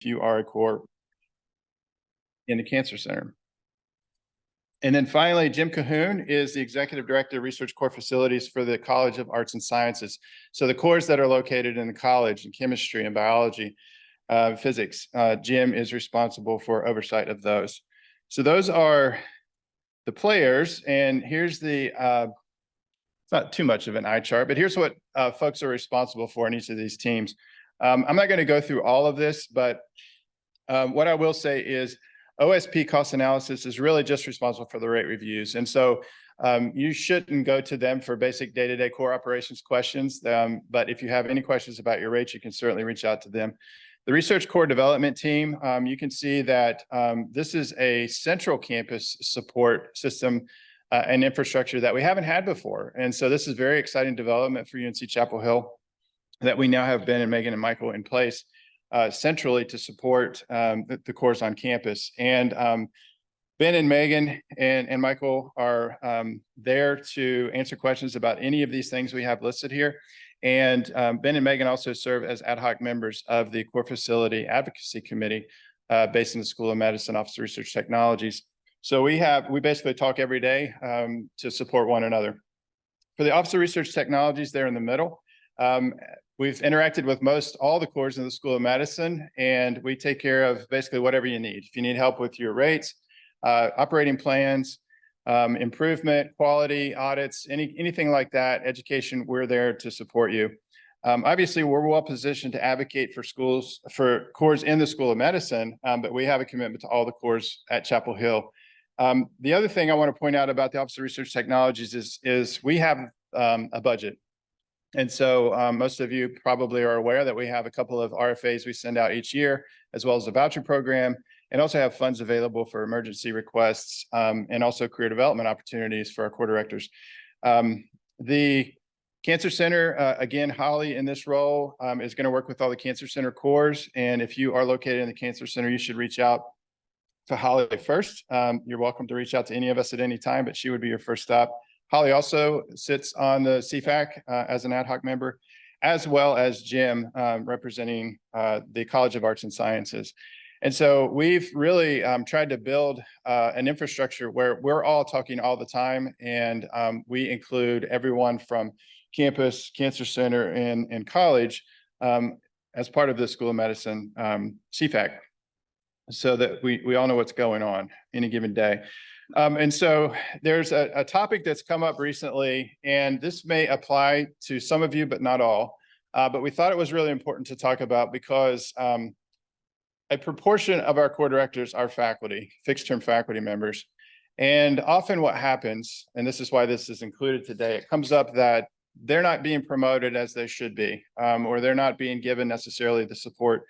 you are a core in the Cancer Center. And then finally, Jim Cahoon is the Executive Director of Research Core Facilities for the College of Arts and Sciences. So the cores that are located in the college in chemistry and biology, physics, Jim is responsible for oversight of those. So those are the players, and here's the, it's not too much of an eye chart, but here's what folks are responsible for in each of these teams. I'm not going to go through all of this, but what I will say is OSP cost analysis is really just responsible for the rate reviews. And so you shouldn't go to them for basic day-to-day core operations questions. But if you have any questions about your rates, you can certainly reach out to them. The research core development team, you can see that this is a central campus support system and infrastructure that we haven't had before. And so this is very exciting development for UNC Chapel Hill that we now have Ben and Megan and Michael in place centrally to support the cores on campus. And Ben and Megan and Michael are there to answer questions about any of these things we have listed here. And Ben and Megan also serve as ad hoc members of the Core Facility Advocacy Committee based in the School of Medicine, Office of Research Technologies. So we basically talk every day to support one another. For the Office of Research Technologies, they're in the middle. We've interacted with most all the cores in the School of Medicine, and we take care of basically whatever you need. If you need help with your rates, operating plans, improvement, quality, audits, anything like that, education, we're there to support you. Obviously, we're well positioned to advocate for cores in the School of Medicine, but we have a commitment to all the cores at Chapel Hill. The other thing I want to point out about the Office of Research Technologies is we have a budget. And so most of you probably are aware that we have a couple of RFAs we send out each year, as well as a voucher program, and also have funds available for emergency requests and also career development opportunities for our core directors. The Cancer Center, again, Holly in this role is going to work with all the Cancer Center cores. And if you are located in the Cancer Center, you should reach out to Holly first. You're welcome to reach out to any of us at any time, but she would be your first stop. Holly also sits on the CFAC as an ad hoc member, as well as Jim representing the College of Arts and Sciences. And so we've really tried to build an infrastructure where we're all talking all the time, and we include everyone from campus, Cancer Center, and college as part of the School of Medicine CFAC, so that we all know what's going on any given day. And so there's a topic that's come up recently, and this may apply to some of you, but not all. But we thought it was really important to talk about because a proportion of our core directors are faculty, fixed-term faculty members. And often what happens, and this is why this is included today, it comes up that they're not being promoted as they should be, or they're not being given necessarily the support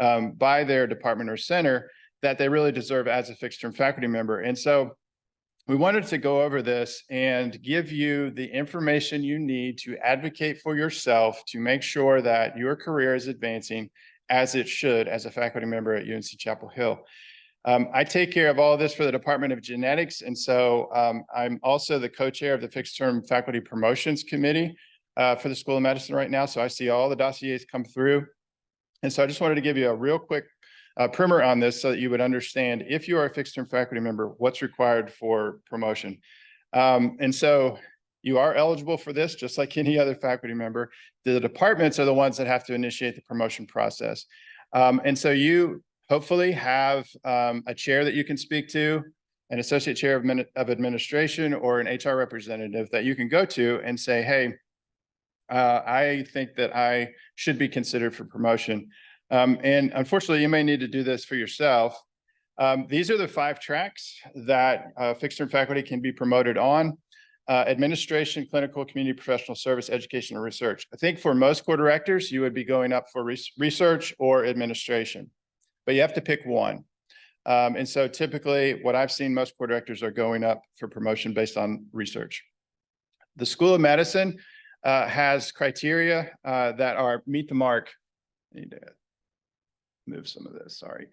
by their department or center that they really deserve as a fixed-term faculty member. And so we wanted to go over this and give you the information you need to advocate for yourself to make sure that your career is advancing as it should as a faculty member at UNC Chapel Hill. I take care of all of this for the Department of Genetics, and so I'm also the co-chair of the Fixed-Term Faculty Promotions Committee for the School of Medicine right now, so I see all the dossiers come through. And so I just wanted to give you a real quick primer on this so that you would understand, if you are a fixed-term faculty member, what's required for promotion. And so you are eligible for this, just like any other faculty member. The departments are the ones that have to initiate the promotion process. And so you hopefully have a chair that you can speak to, an associate chair of administration, or an HR representative that you can go to and say, hey, I think that I should be considered for promotion. And unfortunately, you may need to do this for yourself. These are the 5 tracks that fixed-term faculty can be promoted on: administration, clinical, community, professional service, education, and research. I think for most core directors, you would be going up for research or administration, but you have to pick one. And so typically what I've seen, most core directors are going up for promotion based on research. The School of Medicine has criteria that are meet the mark. I need to move some of this, sorry.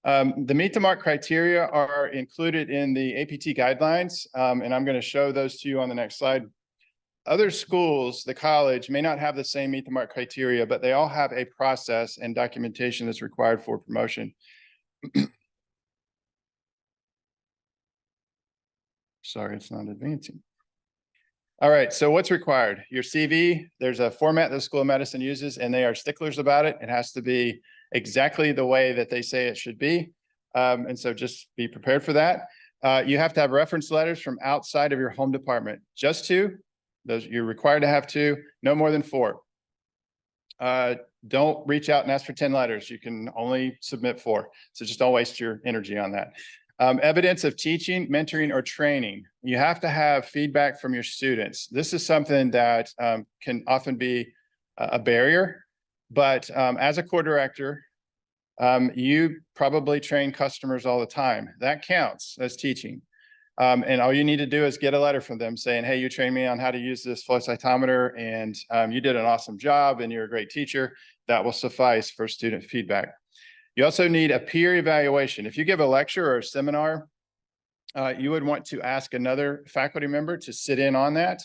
The meet the mark criteria are included in the APT guidelines, and I'm going to show those to you on the next slide. other schools, the college may not have the same meet the mark criteria, but they all have a process and documentation that's required for promotion. Sorry, it's not advancing. All right, so what's required? Your CV, there's a format that the School of Medicine uses, and they are sticklers about it. It has to be exactly the way that they say it should be. And so just be prepared for that. You have to have reference letters from outside of your home department. Just two. Those you're required to have two, no more than four. Don't reach out and ask for 10 letters. You can only submit 4. So just don't waste your energy on that. Evidence of teaching, mentoring, or training. You have to have feedback from your students. This is something that can often be a barrier, but as a core director, you probably train customers all the time. That counts as teaching. And all you need to do is get a letter from them saying, hey, you trained me on how to use this flow cytometer, and you did an awesome job and you're a great teacher. That will suffice for student feedback. You also need a peer evaluation. If you give a lecture or a seminar, you would want to ask another faculty member to sit in on that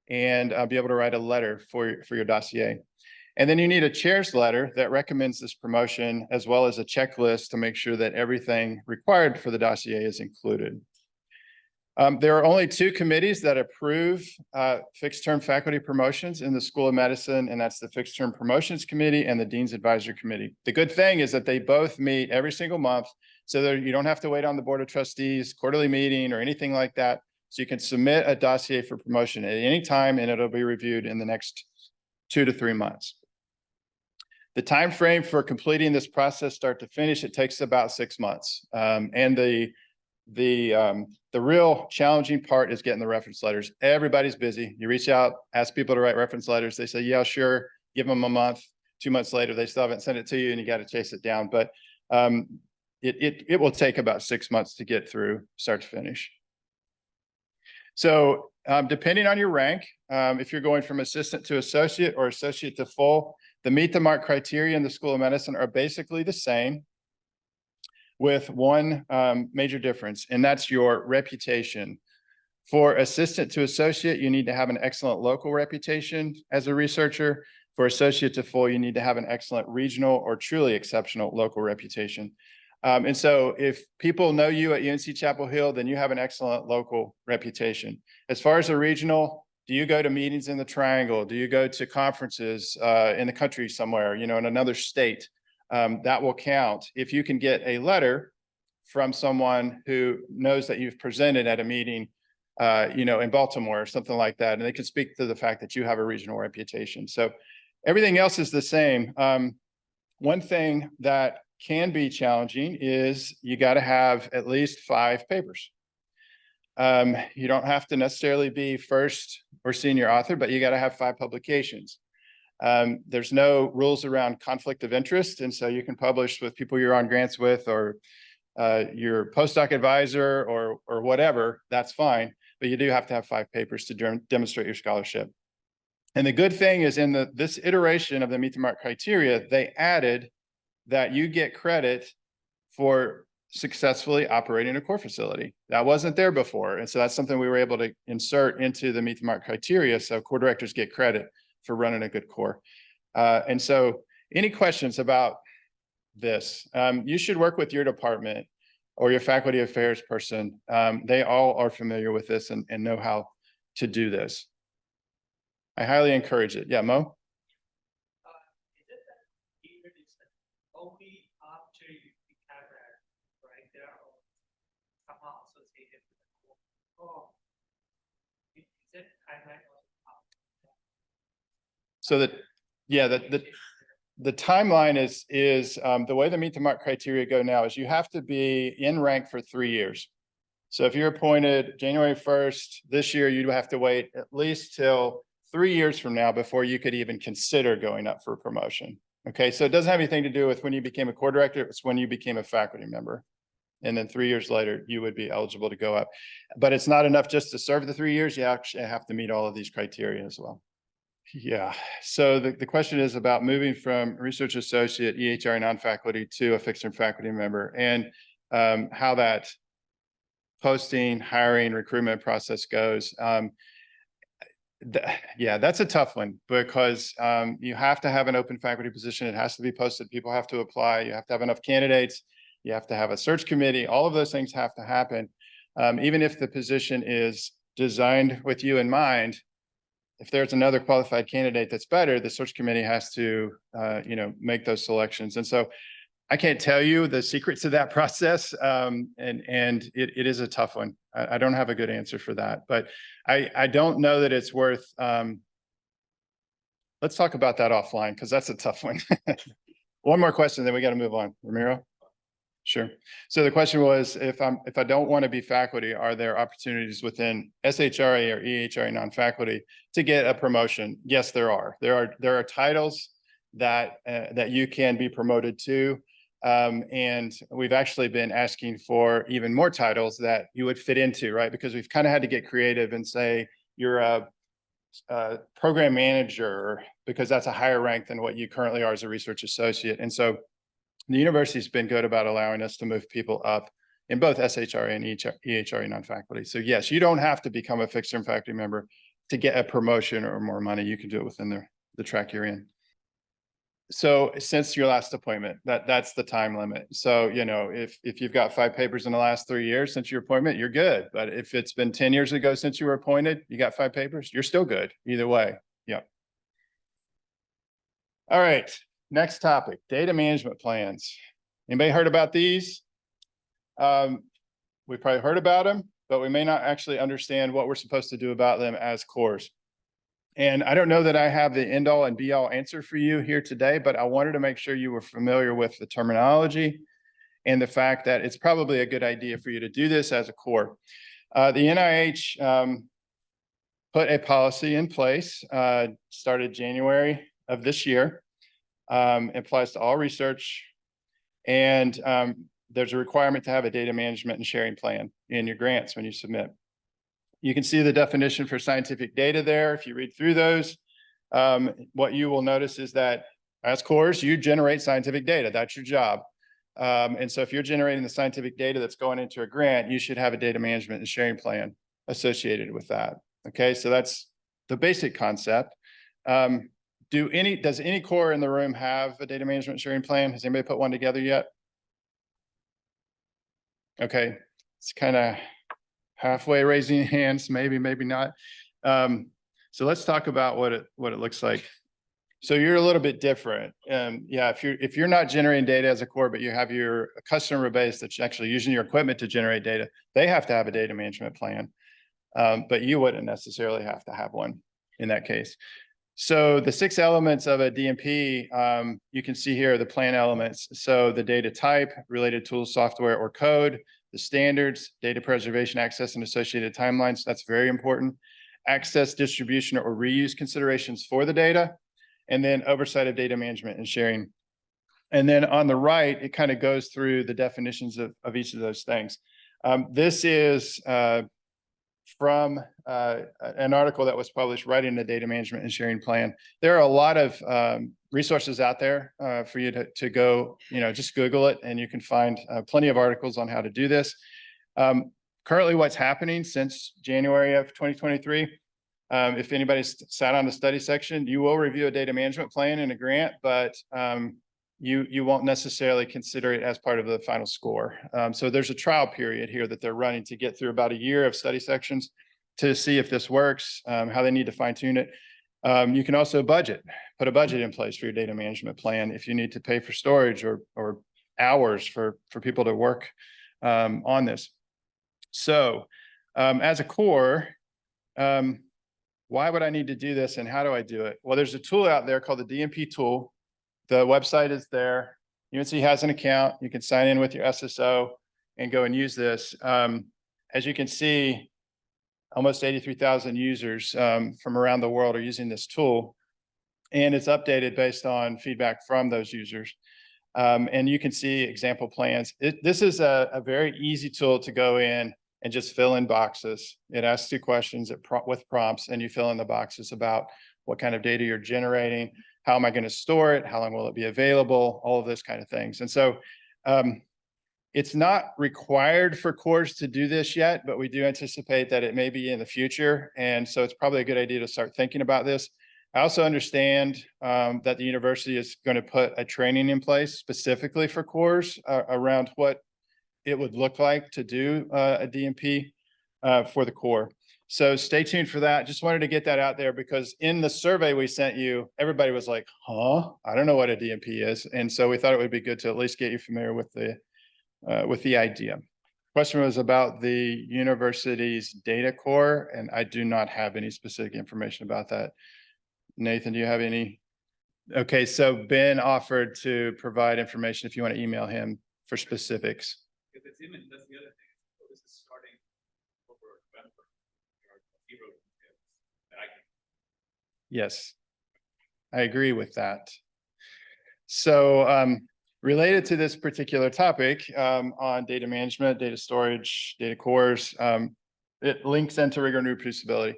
and be able to write a letter for your dossier. And then you need a chair's letter that recommends this promotion, as well as a checklist to make sure that everything required for the dossier is included. There are only 2 committees that approve fixed-term faculty promotions in the School of Medicine, and that's the Fixed-Term Promotions Committee and the Dean's Advisory Committee. The good thing is that they both meet every single month, so that you don't have to wait on the Board of Trustees quarterly meeting or anything like that. So you can submit a dossier for promotion at any time, and it'll be reviewed in the next 2 to 3 months. The time frame for completing this process, start to finish, it takes about 6 months, and the real challenging part is getting the reference letters. Everybody's busy. You reach out, ask people to write reference letters. They say, yeah, sure. Give them a month. 2 months later, they still haven't sent it to you, and you got to chase it down. But it will take about 6 months to get through start to finish. So depending on your rank, if you're going from assistant to associate or associate to full, the meet the mark criteria in the School of Medicine are basically the same, with one major difference, and that's your reputation. For assistant to associate, you need to have an excellent local reputation as a researcher. For associate to full, you need to have an excellent regional or truly exceptional local reputation. And so if people know you at UNC Chapel Hill, then you have an excellent local reputation. As far as a regional, do you go to meetings in the Triangle? Do you go to conferences in the country somewhere, in another state? That will count. If you can get a letter from someone who knows that you've presented at a meeting, in Baltimore or something like that, and they can speak to the fact that you have a regional reputation. So everything else is the same. One thing that can be challenging is you got to have at least 5 papers. You don't have to necessarily be first or senior author, but you got to have 5 publications. There's no rules around conflict of interest, and so you can publish with people you're on grants with, or your postdoc advisor, or whatever. That's fine, but you do have to have 5 papers to demonstrate your scholarship. And the good thing is, in this iteration of the meet the mark criteria, they added that you get credit for successfully operating a core facility. That wasn't there before, and so that's something we were able to insert into the meet the mark criteria, so core directors get credit for running a good core. And so any questions about this? You should work with your department or your faculty affairs person. They all are familiar with this and know how to do this. I highly encourage it. Yeah, Mo? Is it that period is only after you have that right there, or somehow associated with the core? Oh, is it timeline? So the timeline is the way the meet the mark criteria go now is you have to be in rank for 3 years. So if you're appointed January 1st this year, you'd have to wait at least till 3 years from now before you could even consider going up for promotion. Okay, so it doesn't have anything to do with when you became a core director. It's when you became a faculty member. And then 3 years later, you would be eligible to go up. But it's not enough just to serve the 3 years. You actually have to meet all of these criteria as well. Yeah, so the question is about moving from research associate, EHR non-faculty, to a fixed-term faculty member, and how that posting, hiring, recruitment process goes. Yeah, that's a tough one because you have to have an open faculty position. It has to be posted. People have to apply. You have to have enough candidates. You have to have a search committee. All of those things have to happen. Even if the position is designed with you in mind, if there's another qualified candidate that's better, the search committee has to, make those selections. And so I can't tell you the secrets of that process. And it is a tough one. I don't have a good answer for that, but I don't know that it's worth, let's talk about that offline because that's a tough one. One more question, then we got to move on. Ramiro? Sure. So the question was, if I don't want to be faculty, are there opportunities within SHRA or EHRA non-faculty to get a promotion? Yes, there are. There are titles that you can be promoted to. And we've actually been asking for even more titles that you would fit into, right? Because we've kind of had to get creative and say you're a program manager, because that's a higher rank than what you currently are as a research associate. And so the university's been good about allowing us to move people up in both SHRA and EHRA non-faculty. So yes, you don't have to become a fixed term faculty member to get a promotion or more money. You can do it within the track you're in. So since your last appointment, that's the time limit. So, if you've got 5 papers in the last 3 years since your appointment, you're good. But if it's been 10 years ago since you were appointed, you got 5 papers, you're still good either way. Yep. All right. Next topic, data management plans. Anybody heard about these? We've probably heard about them, but we may not actually understand what we're supposed to do about them as cores. And I don't know that I have the end all and be all answer for you here today, but I wanted to make sure you were familiar with the terminology and the fact that it's probably a good idea for you to do this as a core. The NIH put a policy in place, started January of this year. Applies to all research, and there's a requirement to have a data management and sharing plan in your grants when you submit. You can see the definition for scientific data there. If you read through those, what you will notice is that as cores, you generate scientific data. That's your job. And so if you're generating the scientific data that's going into a grant, you should have a data management and sharing plan associated with that. Okay, so that's the basic concept. Does any core in the room have a data management sharing plan? Has anybody put one together yet? Okay, it's kind of halfway raising hands, maybe not. So let's talk about what it looks like. So you're a little bit different. Yeah, if you're not generating data as a core, but you have your customer base that's actually using your equipment to generate data, they have to have a data management plan. But you wouldn't necessarily have to have one in that case. So the 6 elements of a DMP, you can see here are the plan elements. So the data type, related tools, software, or code, the standards, data preservation, access, and associated timelines. That's very important. Access, distribution, or reuse considerations for the data, and then oversight of data management and sharing. And then on the right, it kind of goes through the definitions of each of those things. This is from an article that was published writing the data management and sharing plan. There are a lot of resources out there for you to go, just Google it and you can find plenty of articles on how to do this. Currently what's happening since January of 2023, if anybody's sat on the study section, you will review a data management plan in a grant, but you won't necessarily consider it as part of the final score. So there's a trial period here that they're running to get through about a year of study sections to see if this works, how they need to fine tune it. You can also put a budget in place for your data management plan if you need to pay for storage or hours for people to work on this. So as a core, why would I need to do this and how do I do it? Well, there's a tool out there called the DMP tool. The website is there. UNC has an account. You can sign in with your SSO and go and use this. As you can see, almost 83,000 users from around the world are using this tool, and it's updated based on feedback from those users. And you can see example plans. This is a very easy tool to go in and just fill in boxes. It asks you questions with prompts, and you fill in the boxes about what kind of data you're generating, how am I going to store it, how long will it be available, all of those kind of things. And so It's not required for cores to do this yet, but we do anticipate that it may be in the future. And so it's probably a good idea to start thinking about this. I also understand that the university is going to put a training in place specifically for cores around what it would look like to do a DMP for the core. So stay tuned for that. Just wanted to get that out there because in the survey we sent you, everybody was like, huh, I don't know what a DMP is. And so we thought it would be good to at least get you familiar with the idea. Question was about the university's data core, and I do not have any specific information about that. Nathan, do you have any? Okay, so Ben offered to provide information if you want to email him for specifics. If it's him, and that's the other thing. So this is starting over November. Yes, I agree with that. So related to this particular topic on data management, data storage, data cores, it links into rigor and reproducibility.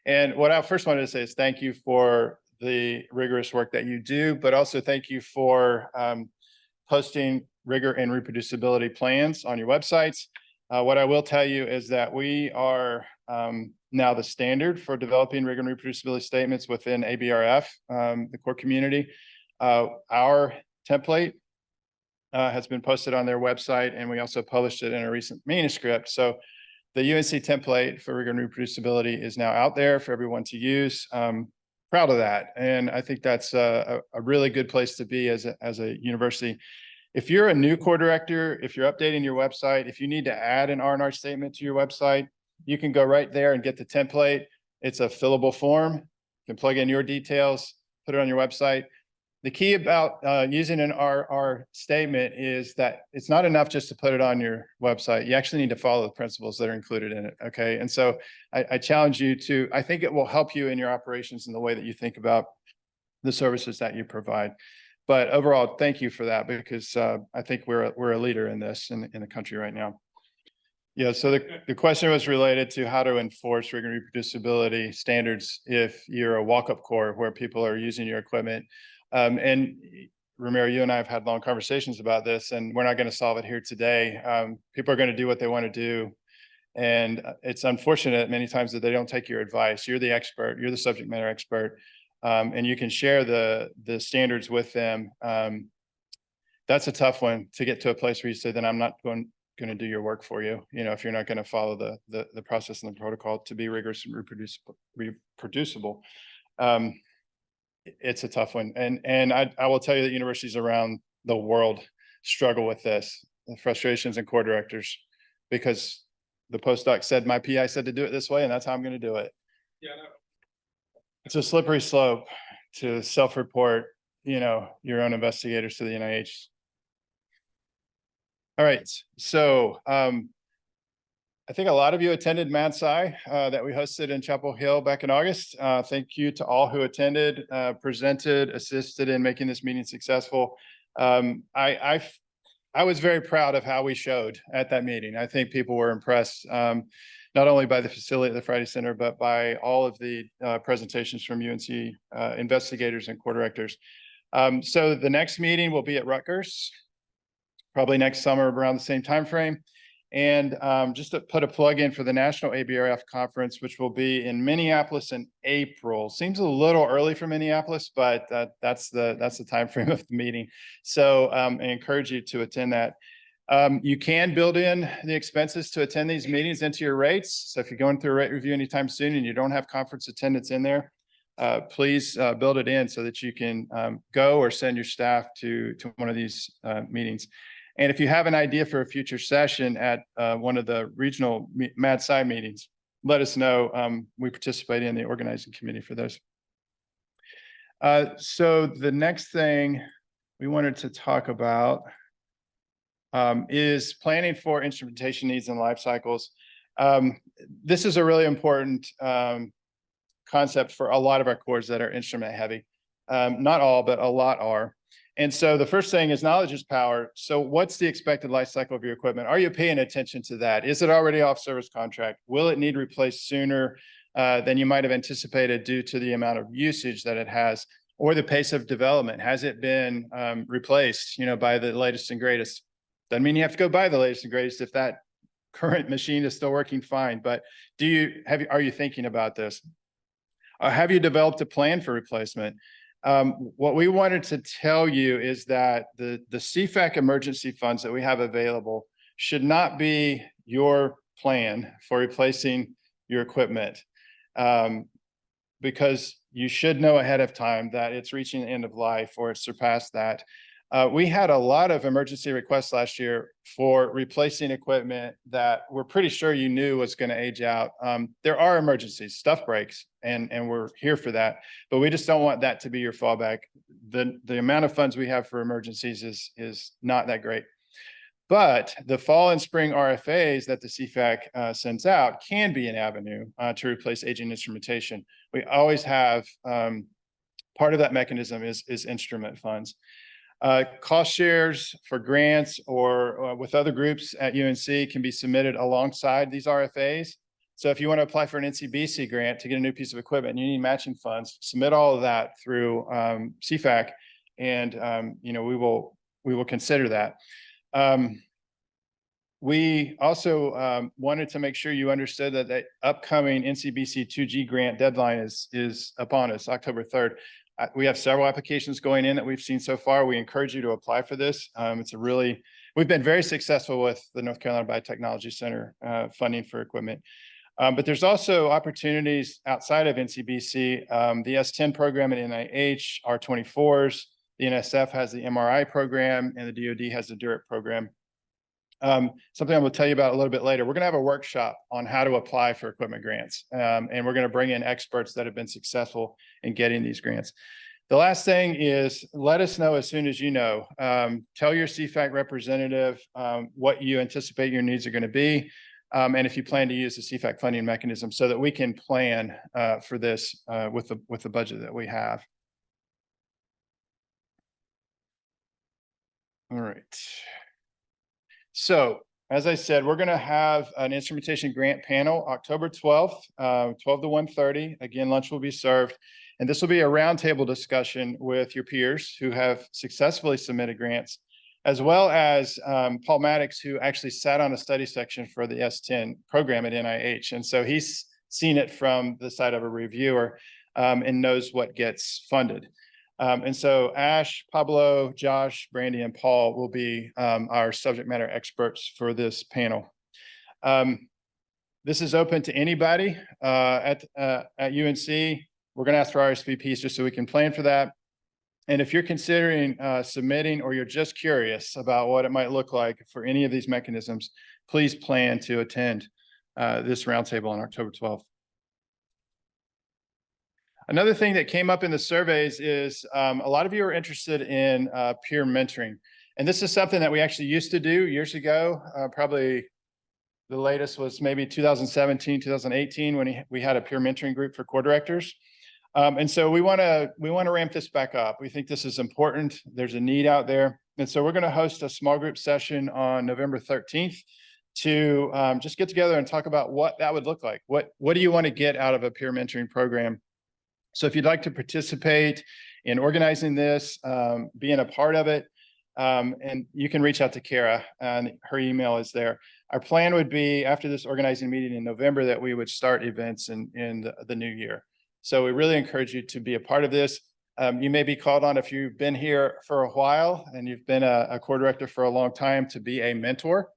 And what I first wanted to say is thank you for the rigorous work that you do, but also thank you for posting rigor and reproducibility plans on your websites. What I will tell you is that we are now the standard for developing rigor and reproducibility statements within ABRF, the core community. Our template has been posted on their website, and we also published it in a recent manuscript. So the UNC template for rigor and reproducibility is now out there for everyone to use. Proud of that. And I think that's a really good place to be as a university. If you're a new core director, if you're updating your website, if you need to add an R&R statement to your website, you can go right there and get the template. It's a fillable form. You can plug in your details, put it on your website. The key about using an R statement is that it's not enough just to put it on your website. You actually need to follow the principles that are included in it, okay? And so I challenge you to, I think it will help you in your operations in the way that you think about the services that you provide. But overall, thank you for that, because I think we're a leader in this in the country right now. Yeah, so the question was related to how to enforce rigor and reproducibility standards if you're a walk-up core where people are using your equipment. And Ramiro, you and I have had long conversations about this, and we're not going to solve it here today. People are going to do what they want to do. And it's unfortunate many times that they don't take your advice. You're the expert, you're the subject matter expert, and you can share the standards with them. That's a tough one to get to a place where you say, then I'm not going to do your work for you. You know, if you're not going to follow the process and the protocol to be rigorous and reproducible. It's a tough one. And I will tell you that universities around the world struggle with this, the frustrations in core directors, because the postdoc said, my PI said to do it this way, and that's how I'm going to do it. Yeah, no. It's a slippery slope to self-report, you know, your own investigators to the NIH. All right. So I think a lot of you attended MadSci that we hosted in Chapel Hill back in August. Thank you to all who attended, presented, assisted in making this meeting successful. I was very proud of how we showed at that meeting. I think people were impressed, not only by the facility at the Friday Center, but by all of the presentations from UNC investigators and core directors. So the next meeting will be at Rutgers, probably next summer around the same time frame. And just to put a plug in for the National ABRF Conference, which will be in Minneapolis in April. Seems a little early for Minneapolis, but that's the time frame of the meeting. So I encourage you to attend that. You can build in the expenses to attend these meetings into your rates. So if you're going through a rate review anytime soon and you don't have conference attendance in there, please build it in so that you can go or send your staff to one of these meetings. And if you have an idea for a future session at one of the regional MadSci meetings, let us know. We participate in the organizing committee for those. So the next thing we wanted to talk about is planning for instrumentation needs and life cycles. This is a really important concept for a lot of our cores that are instrument heavy. Not all, but a lot are. And so the first thing is knowledge is power. So what's the expected life cycle of your equipment? Are you paying attention to that? Is it already off service contract? Will it need replaced sooner than you might have anticipated due to the amount of usage that it has, or the pace of development? Has it been replaced, you know, by the latest and greatest? Doesn't mean you have to go buy the latest and greatest if that current machine is still working fine, but are you thinking about this? Have you developed a plan for replacement? What we wanted to tell you is that the CFAC emergency funds that we have available should not be your plan for replacing your equipment. Because you should know ahead of time that it's reaching the end of life or it's surpassed that. We had a lot of emergency requests last year for replacing equipment that we're pretty sure you knew was going to age out. There are emergencies, stuff breaks, and we're here for that, but we just don't want that to be your fallback. The amount of funds we have for emergencies is not that great. But the fall and spring RFAs that the CFAC sends out can be an avenue to replace aging instrumentation. We always have, part of that mechanism is instrument funds. Cost shares for grants or with other groups at UNC can be submitted alongside these RFAs. So if you want to apply for an NCBC grant to get a new piece of equipment and you need matching funds, submit all of that through CFAC, and we will consider that. We also wanted to make sure you understood that the upcoming NCBC 2G grant deadline is upon us, October 3rd. We have several applications going in that we've seen so far. We encourage you to apply for this. We've been very successful with the North Carolina Biotechnology Center funding for equipment. But there's also opportunities outside of NCBC, the S10 program at NIH, R24s, the NSF has the MRI program, and the DoD has the DURIP program. Something I'm going to tell you about a little bit later. We're going to have a workshop on how to apply for equipment grants, and we're going to bring in experts that have been successful in getting these grants. The last thing is let us know as soon as you know. Tell your CFAC representative what you anticipate your needs are going to be, and if you plan to use the CFAC funding mechanism so that we can plan for this with the budget that we have. All right. So, as I said, we're going to have an instrumentation grant panel October 12th, 12 to 1:30. Again, lunch will be served. And this will be a roundtable discussion with your peers who have successfully submitted grants, as well as Paul Maddox, who actually sat on a study section for the S10 program at NIH. And so he's seen it from the side of a reviewer and knows what gets funded. And so Ash, Pablo, Josh, Brandy, and Paul will be our subject matter experts for this panel. This is open to anybody at UNC. We're going to ask for RSVPs just so we can plan for that. And if you're considering submitting or you're just curious about what it might look like for any of these mechanisms, please plan to attend this roundtable on October 12th. Another thing that came up in the surveys is a lot of you are interested in peer mentoring. And this is something that we actually used to do years ago. Probably the latest was maybe 2017, 2018, when we had a peer mentoring group for core directors. And so we want to ramp this back up. We think this is important. There's a need out there. And so we're going to host a small group session on November 13th to just get together and talk about what that would look like. What do you want to get out of a peer mentoring program? So if you'd like to participate in organizing this, being a part of it, and you can reach out to Kara, and her email is there. Our plan would be after this organizing meeting in November that we would start events in the new year. So we really encourage you to be a part of this. You may be called on if you've been here for a while and you've been a core director for a long time to be a mentor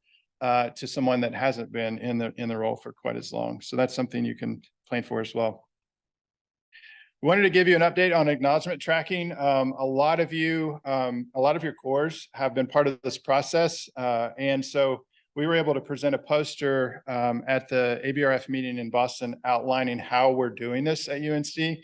to someone that hasn't been in the role for quite as long. So that's something you can plan for as well. We wanted to give you an update on acknowledgement tracking. A lot of your cores have been part of this process. And so we were able to present a poster at the ABRF meeting in Boston outlining how we're doing this at UNC.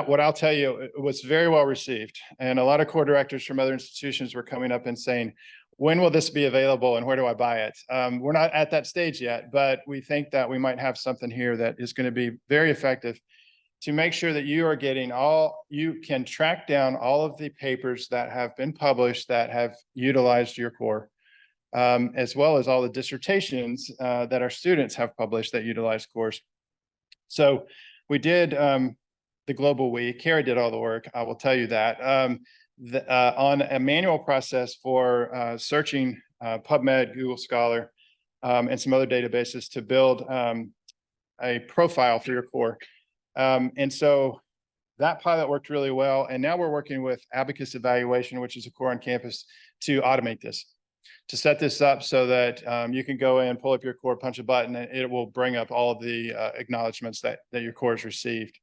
What I'll tell you, it was very well received. And a lot of core directors from other institutions were coming up and saying, when will this be available and where do I buy it? We're not at that stage yet, but we think that we might have something here that is going to be very effective to make sure that you are getting you can track down all of the papers that have been published that have utilized your core, as well as all the dissertations that our students have published that utilize cores. So we did the global week. Kara did all the work, I will tell you that, on a manual process for searching PubMed, Google Scholar, and some other databases to build a profile for your core. And so that pilot worked really well. And now we're working with Abacus Evaluation, which is a core on campus, to automate this, to set this up so that you can go in, pull up your core, punch a button, and it will bring up all of the acknowledgements that your core has received.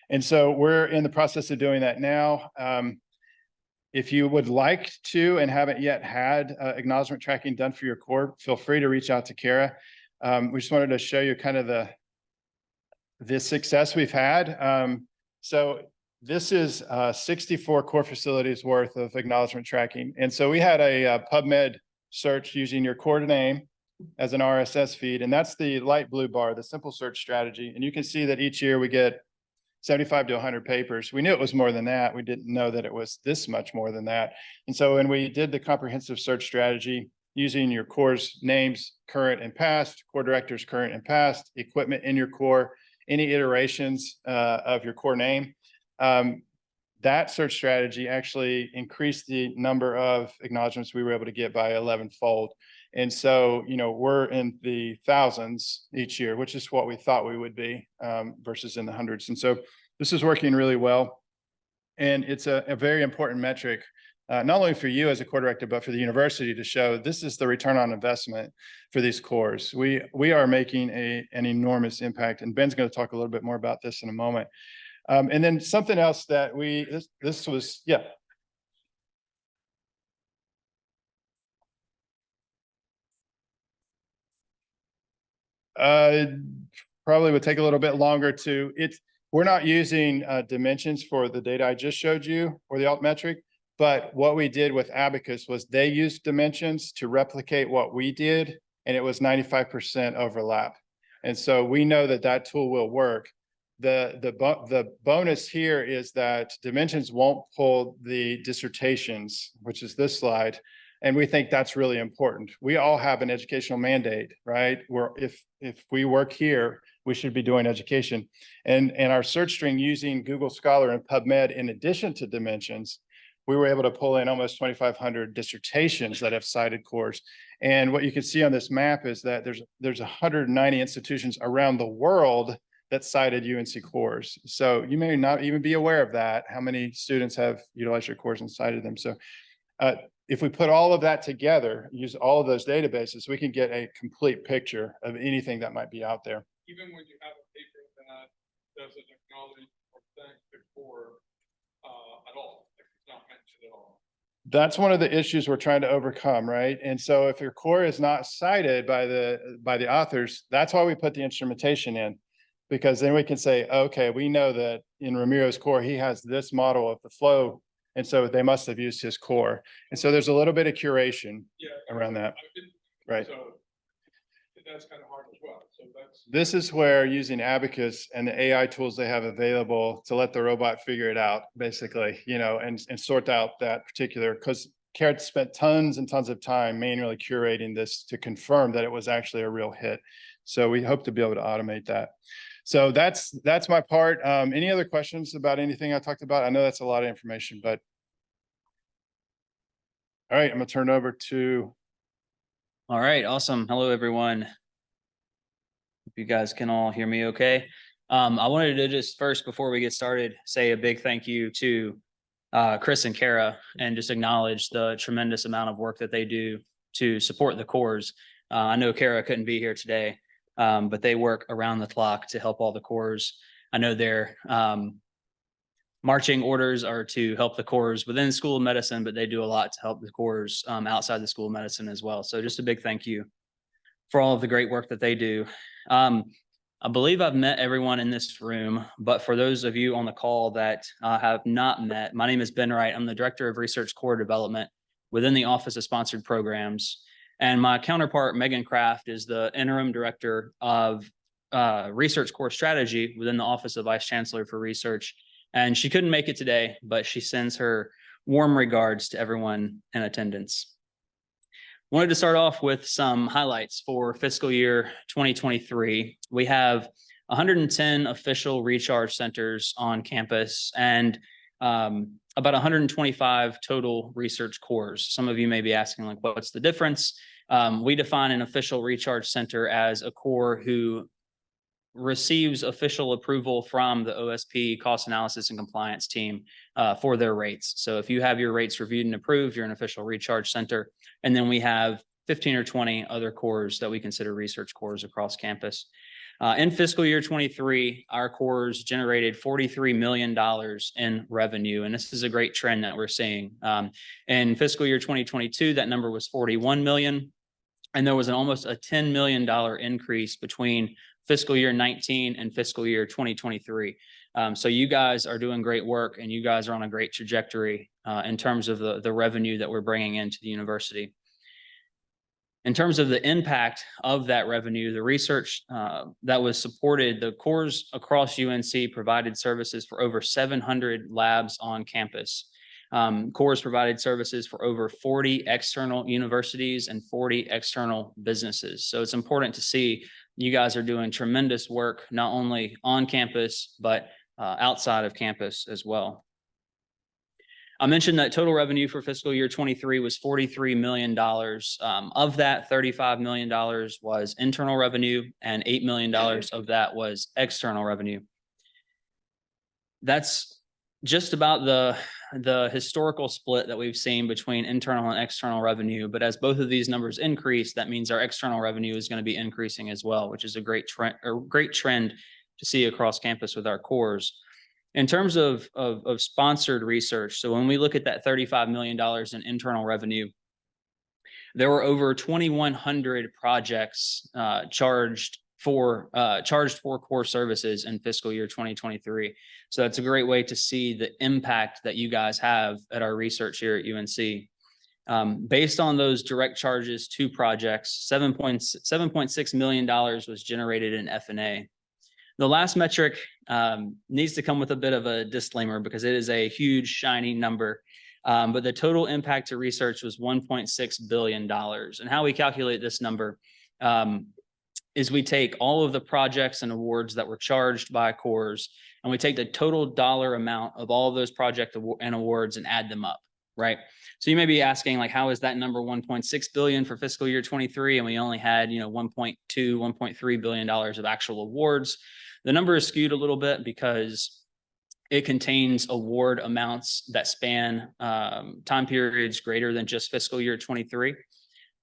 And so we're in the process of doing that now. If you would like to and haven't yet had acknowledgement tracking done for your core, feel free to reach out to Kara. We just wanted to show you kind of the success we've had. So this is 64 core facilities worth of acknowledgement tracking. And so we had a PubMed search using your core name as an RSS feed. And that's the light blue bar, the simple search strategy. And you can see that each year we get 75 to 100 papers. We knew it was more than that. We didn't know that it was this much more than that. And so when we did the comprehensive search strategy using your core's names, current and past, core directors, current and past, equipment in your core, any iterations of your core name, that search strategy actually increased the number of acknowledgements we were able to get by 11-fold. And so, you know, we're in the thousands each year, which is what we thought we would be versus in the hundreds. And so this is working really well. And it's a very important metric, not only for you as a core director, but for the university to show this is the return on investment for these cores. We are making an enormous impact. And Ben's going to talk a little bit more about this in a moment. And then something else that this was, yeah. Probably would take a little bit longer to, we're not using dimensions for the data I just showed you or the altmetric, but what we did with Abacus was they used dimensions to replicate what we did, and it was 95% overlap. And so we know that that tool will work. The bonus here is that dimensions won't pull the dissertations, which is this slide. And we think that's really important. We all have an educational mandate, right? Where if we work here, we should be doing education. And our search string using Google Scholar and PubMed, in addition to dimensions, we were able to pull in almost 2,500 dissertations that have cited cores. And what you can see on this map is that there's 190 institutions around the world that cited UNC cores. So you may not even be aware of that, how many students have utilized your cores and cited them. So if we put all of that together, use all of those databases, we can get a complete picture of anything that might be out there. Even when you have a paper that doesn't acknowledge or thank the core at all, if it's not mentioned at all. That's one of the issues we're trying to overcome, right? And so if your core is not cited by the authors, that's why we put the instrumentation in, because then we can say, okay, we know that in Ramiro's core, he has this model of the flow, and so they must have used his core. And so there's a little bit of curation around that. Right. So that's kind of hard as well. So this is where using Abacus and the AI tools they have available to let the robot figure it out, basically, you know, and sort out that particular, because Carrot spent tons and tons of time manually curating this to confirm that it was actually a real hit. So we hope to be able to automate that. So that's my part. Any other questions about anything I talked about? I know that's a lot of information, but. All right, I'm gonna turn it over to. All right, awesome. Hello, everyone. Hope you guys can all hear me okay. I wanted to just first, before we get started, say a big thank you to Chris and Kara, and just acknowledge the tremendous amount of work that they do to support the cores. I know Kara couldn't be here today, but they work around the clock to help all the cores. I know their marching orders are to help the cores within School of Medicine, but they do a lot to help the cores outside the School of Medicine as well. So just a big thank you for all of the great work that they do. I believe I've met everyone in this room, but for those of you on the call that have not met, my name is Ben Wright. I'm the Director of Research Core Development within the Office of Sponsored Programs. And my counterpart, Megan Kraft, is the Interim Director of Research Core Strategy within the Office of Vice Chancellor for Research. And she couldn't make it today, but she sends her warm regards to everyone in attendance. Wanted to start off with some highlights for fiscal year 2023. We have 110 official recharge centers on campus, and about 125 total research cores. Some of you may be asking, like, what's the difference? We define an official recharge center as a core who receives official approval from the OSP cost analysis and compliance team for their rates. So if you have your rates reviewed and approved, you're an official recharge center. And then we have 15 or 20 other cores that we consider research cores across campus. In fiscal year 23, our cores generated $43 million in revenue, and this is a great trend that we're seeing. In fiscal year 2022, that number was 41 million, and there was almost a $10 million increase between fiscal year 19 and fiscal year 2023. So you guys are doing great work, and you guys are on a great trajectory in terms of the revenue that we're bringing into the university. In terms of the impact of that revenue, the research that was supported, the cores across UNC provided services for over 700 labs on campus. Cores provided services for over 40 external universities and 40 external businesses. So it's important to see you guys are doing tremendous work, not only on campus, but outside of campus as well. I mentioned that total revenue for fiscal year 23 was $43 million. Of that, $35 million was internal revenue, and $8 million of that was external revenue. That's just about the historical split that we've seen between internal and external revenue. But as both of these numbers increase, that means our external revenue is going to be increasing as well, which is a great trend to see across campus with our cores. In terms of sponsored research, so when we look at that $35 million in internal revenue, there were over 2,100 projects charged for core services in fiscal year 2023. So that's a great way to see the impact that you guys have at our research here at UNC. Based on those direct charges to projects, $7.6 million was generated in F&A. The last metric needs to come with a bit of a disclaimer because it is a huge, shiny number. But the total impact to research was $1.6 billion. And how we calculate this number is we take all of the projects and awards that were charged by cores, and we take the total dollar amount of all of those project and awards and add them up, right? So you may be asking, like, how is that number 1.6 billion for fiscal year 23, and we only had, 1.2, $1.3 billion of actual awards? The number is skewed a little bit because it contains award amounts that span time periods greater than just fiscal year 23.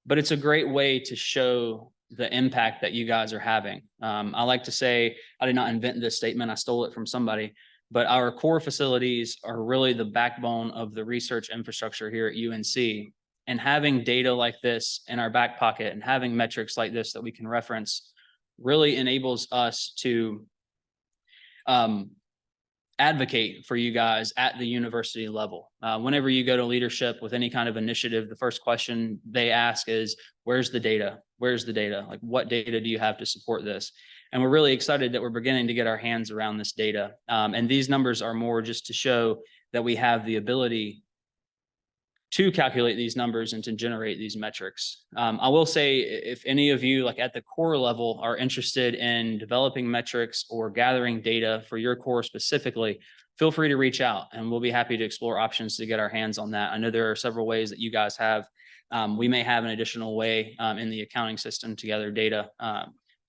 But it's a great way to show the impact that you guys are having. I like to say, I did not invent this statement, I stole it from somebody, but our core facilities are really the backbone of the research infrastructure here at UNC. And having data like this in our back pocket and having metrics like this that we can reference really enables us to advocate for you guys at the university level. Whenever you go to leadership with any kind of initiative, the first question they ask is, where's the data? Where's the data? Like, what data do you have to support this? And we're really excited that we're beginning to get our hands around this data. And these numbers are more just to show that we have the ability to calculate these numbers and to generate these metrics. I will say, if any of you, like at the core level, are interested in developing metrics or gathering data for your core specifically, feel free to reach out and we'll be happy to explore options to get our hands on that. I know there are several ways that you guys have. We may have an additional way in the accounting system to gather data.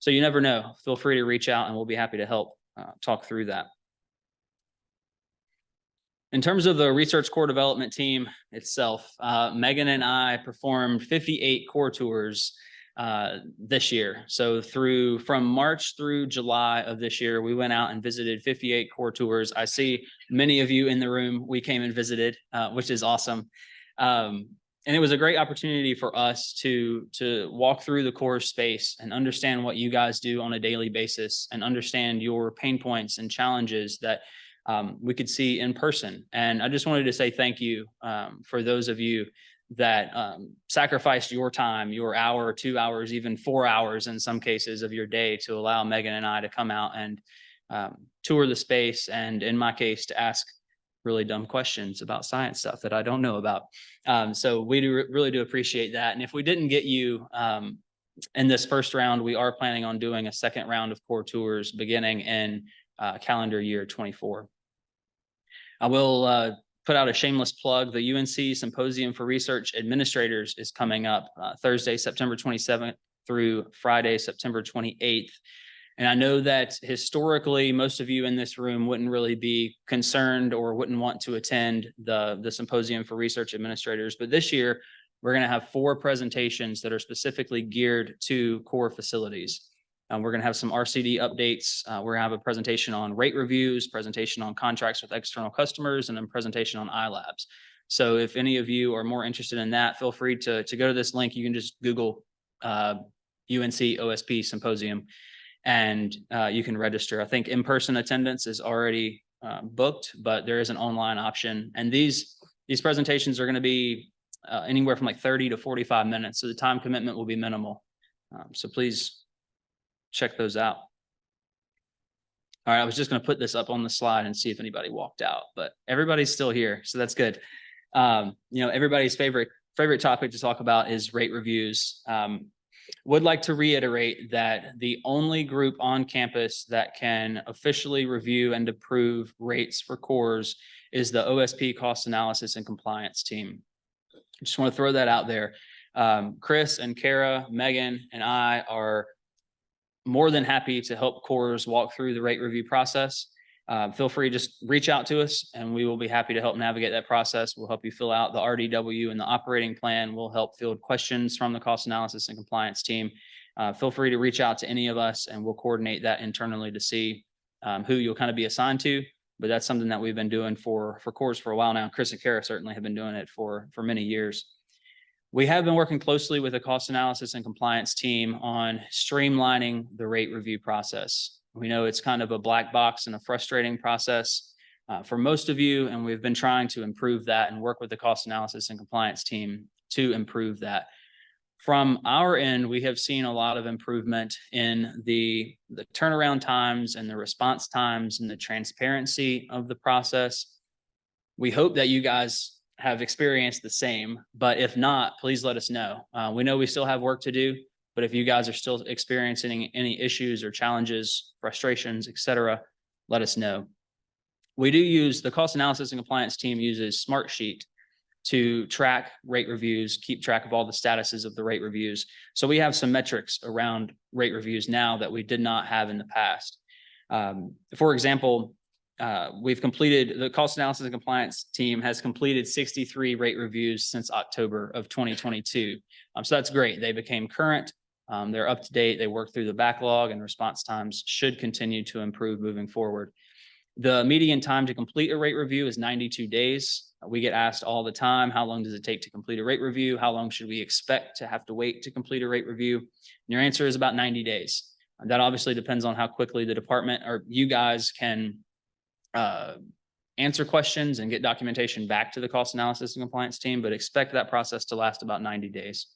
So you never know. Feel free to reach out and we'll be happy to help talk through that. In terms of the research core development team itself, Megan and I performed 58 core tours this year. So from March through July of this year, we went out and visited 58 core tours. I see many of you in the room. We came and visited, which is awesome. And it was a great opportunity for us to walk through the core space and understand what you guys do on a daily basis and understand your pain points and challenges that we could see in person. And I just wanted to say thank you for those of you that sacrificed your time, your hour, 2 hours, even 4 hours in some cases of your day to allow Megan and I to come out and tour the space. And in my case, to ask really dumb questions about science stuff that I don't know about. So we really do appreciate that. And if we didn't get you in this first round, we are planning on doing a second round of core tours beginning in calendar year 24. I will put out a shameless plug. The UNC Symposium for Research Administrators is coming up Thursday, September 27th through Friday, September 28th. And I know that historically, most of you in this room wouldn't really be concerned or wouldn't want to attend the Symposium for Research Administrators. But this year, we're going to have 4 presentations that are specifically geared to core facilities. We're going to have some RCD updates. We're going to have a presentation on rate reviews, presentation on contracts with external customers, and then presentation on iLabs. So if any of you are more interested in that, feel free to go to this link. You can just Google UNC OSP Symposium, and you can register. I think in-person attendance is already booked, but there is an online option. And these presentations are going to be anywhere from like 30 to 45 minutes. So the time commitment will be minimal. So please check those out. All right, I was just going to put this up on the slide and see if anybody walked out, but everybody's still here, so that's good. Everybody's favorite topic to talk about is rate reviews. Would like to reiterate that the only group on campus that can officially review and approve rates for cores is the OSP cost analysis and compliance team. I just want to throw that out there. Chris and Kara, Megan, and I are more than happy to help cores walk through the rate review process. Feel free to just reach out to us and we will be happy to help navigate that process. We'll help you fill out the RDW and the operating plan. We'll help field questions from the cost analysis and compliance team. Feel free to reach out to any of us and we'll coordinate that internally to see who you'll kind of be assigned to. But that's something that we've been doing for cores for a while now. Chris and Kara certainly have been doing it for many years. We have been working closely with the cost analysis and compliance team on streamlining the rate review process. We know it's kind of a black box and a frustrating process for most of you, and we've been trying to improve that and work with the cost analysis and compliance team to improve that. From our end, we have seen a lot of improvement in the turnaround times and the response times and the transparency of the process. We hope that you guys have experienced the same, but if not, please let us know. We know we still have work to do, but if you guys are still experiencing any issues or challenges, frustrations, etc., let us know. We do use the cost analysis and compliance team uses Smartsheet to track rate reviews, keep track of all the statuses of the rate reviews. So we have some metrics around rate reviews now that we did not have in the past. For example, the cost analysis and compliance team has completed 63 rate reviews since October of 2022. So that's great. They became current. They're up to date. They work through the backlog and response times should continue to improve moving forward. The median time to complete a rate review is 92 days. We get asked all the time, how long does it take to complete a rate review? How long should we expect to have to wait to complete a rate review? And your answer is about 90 days. That obviously depends on how quickly the department or you guys can answer questions and get documentation back to the cost analysis and compliance team, but expect that process to last about 90 days.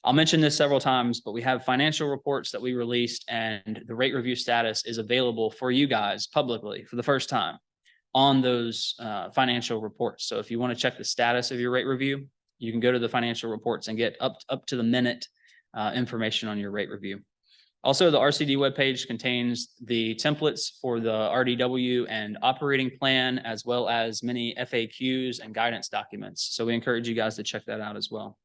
I'll mention this several times, but we have financial reports that we released and the rate review status is available for you guys publicly for the first time on those financial reports. So if you want to check the status of your rate review, you can go to the financial reports and get up to the minute information on your rate review. Also, the RCD webpage contains the templates for the RDW and operating plan, as well as many FAQs and guidance documents. So we encourage you guys to check that out as well.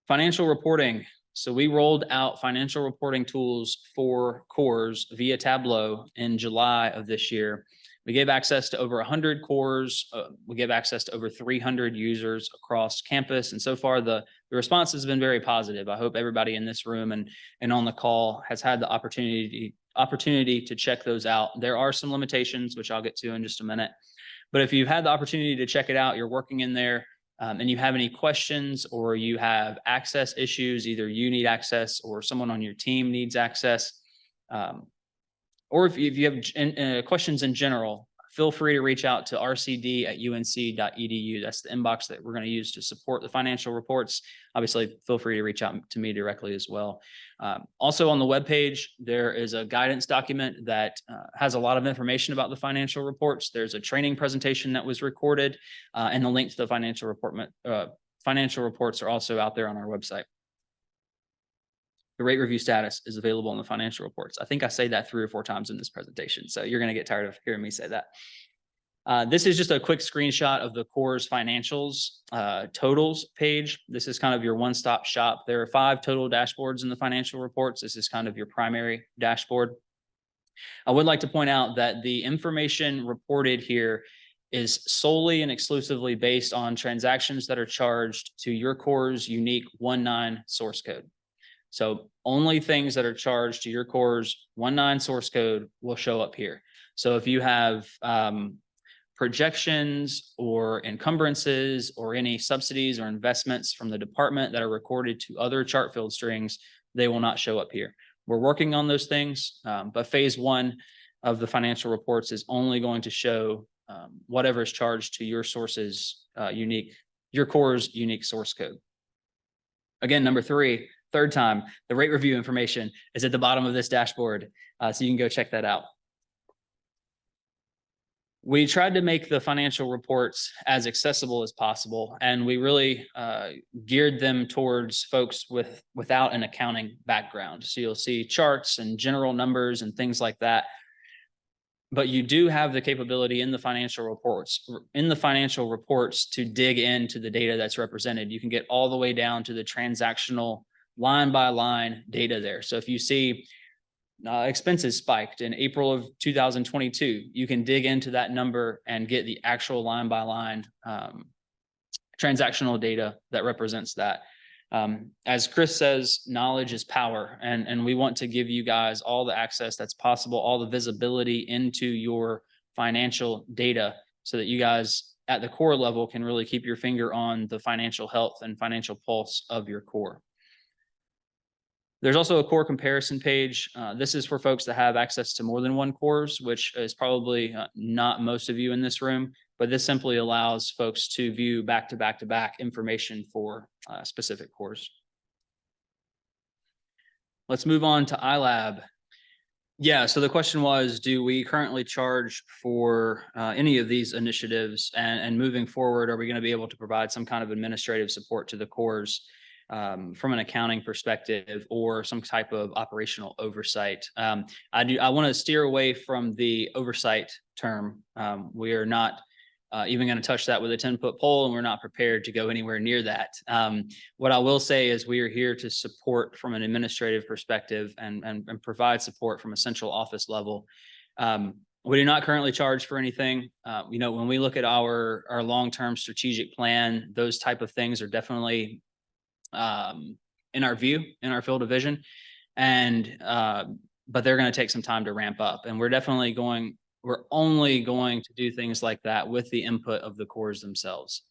Financial reporting. So we rolled out financial reporting tools for cores via Tableau in July of this year. We gave access to over 100 cores. We gave access to over 300 users across campus. And so far, the response has been very positive. I hope everybody in this room and on the call has had the opportunity to check those out. There are some limitations, which I'll get to in just a minute. But if you've had the opportunity to check it out, you're working in there, and you have any questions or you have access issues, either you need access or someone on your team needs access, or if you have questions in general, feel free to reach out to rcd@unc.edu. That's the inbox that we're going to use to support the financial reports. Obviously, feel free to reach out to me directly as well. Also on the webpage, there is a guidance document that has a lot of information about the financial reports. There's a training presentation that was recorded, and the link to the financial reports are also out there on our website. The rate review status is available in the financial reports. I think I say that 3 or 4 times in this presentation, so you're going to get tired of hearing me say that. This is just a quick screenshot of the Core's financials totals page. This is kind of your one-stop shop. There are 5 total dashboards in the financial reports. This is kind of your primary dashboard. I would like to point out that the information reported here is solely and exclusively based on transactions that are charged to your Core's unique 1.9 source code. So only things that are charged to your Core's 1.9 source code will show up here. So if you have projections or encumbrances or any subsidies or investments from the department that are recorded to other chart field strings, they will not show up here. We're working on those things, but phase 1 of the financial reports is only going to show whatever is charged to your source's your Core's unique source code. Again, number 3, third time, the rate review information is at the bottom of this dashboard, so you can go check that out. We tried to make the financial reports as accessible as possible, and we really geared them towards folks without an accounting background. So you'll see charts and general numbers and things like that. But you do have the capability in the financial reports to dig into the data that's represented. You can get all the way down to the transactional line by line data there. So if you see expenses spiked in April of 2022, you can dig into that number and get the actual line by line transactional data that represents that. As Chris says, knowledge is power, and we want to give you guys all the access that's possible, all the visibility into your financial data, so that you guys at the core level can really keep your finger on the financial health and financial pulse of your core. There's also a core comparison page. This is for folks that have access to more than one cores, which is probably not most of you in this room, but this simply allows folks to view back to back to back information for specific cores. Let's move on to iLab. Yeah, so the question was, do we currently charge for any of these initiatives? And moving forward, are we going to be able to provide some kind of administrative support to the cores from an accounting perspective or some type of operational oversight? I want to steer away from the oversight term. We are not even going to touch that with a 10-foot pole, and we're not prepared to go anywhere near that. What I will say is we are here to support from an administrative perspective and provide support from a central office level. We do not currently charge for anything. When we look at our long-term strategic plan, those type of things are definitely in our view, in our field of vision, but they're going to take some time to ramp up, and we're only going to do things like that with the input of the cores themselves.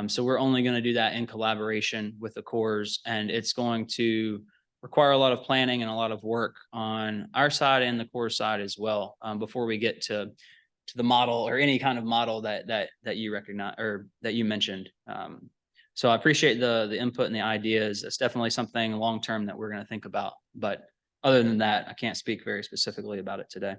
So we're only going to do that in collaboration with the cores, and it's going to require a lot of planning and a lot of work on our side and the core side as well, before we get to the model or any kind of model that you recognize or that you mentioned. So I appreciate the input and the ideas. It's definitely something long-term that we're going to think about. But other than that, I can't speak very specifically about it today.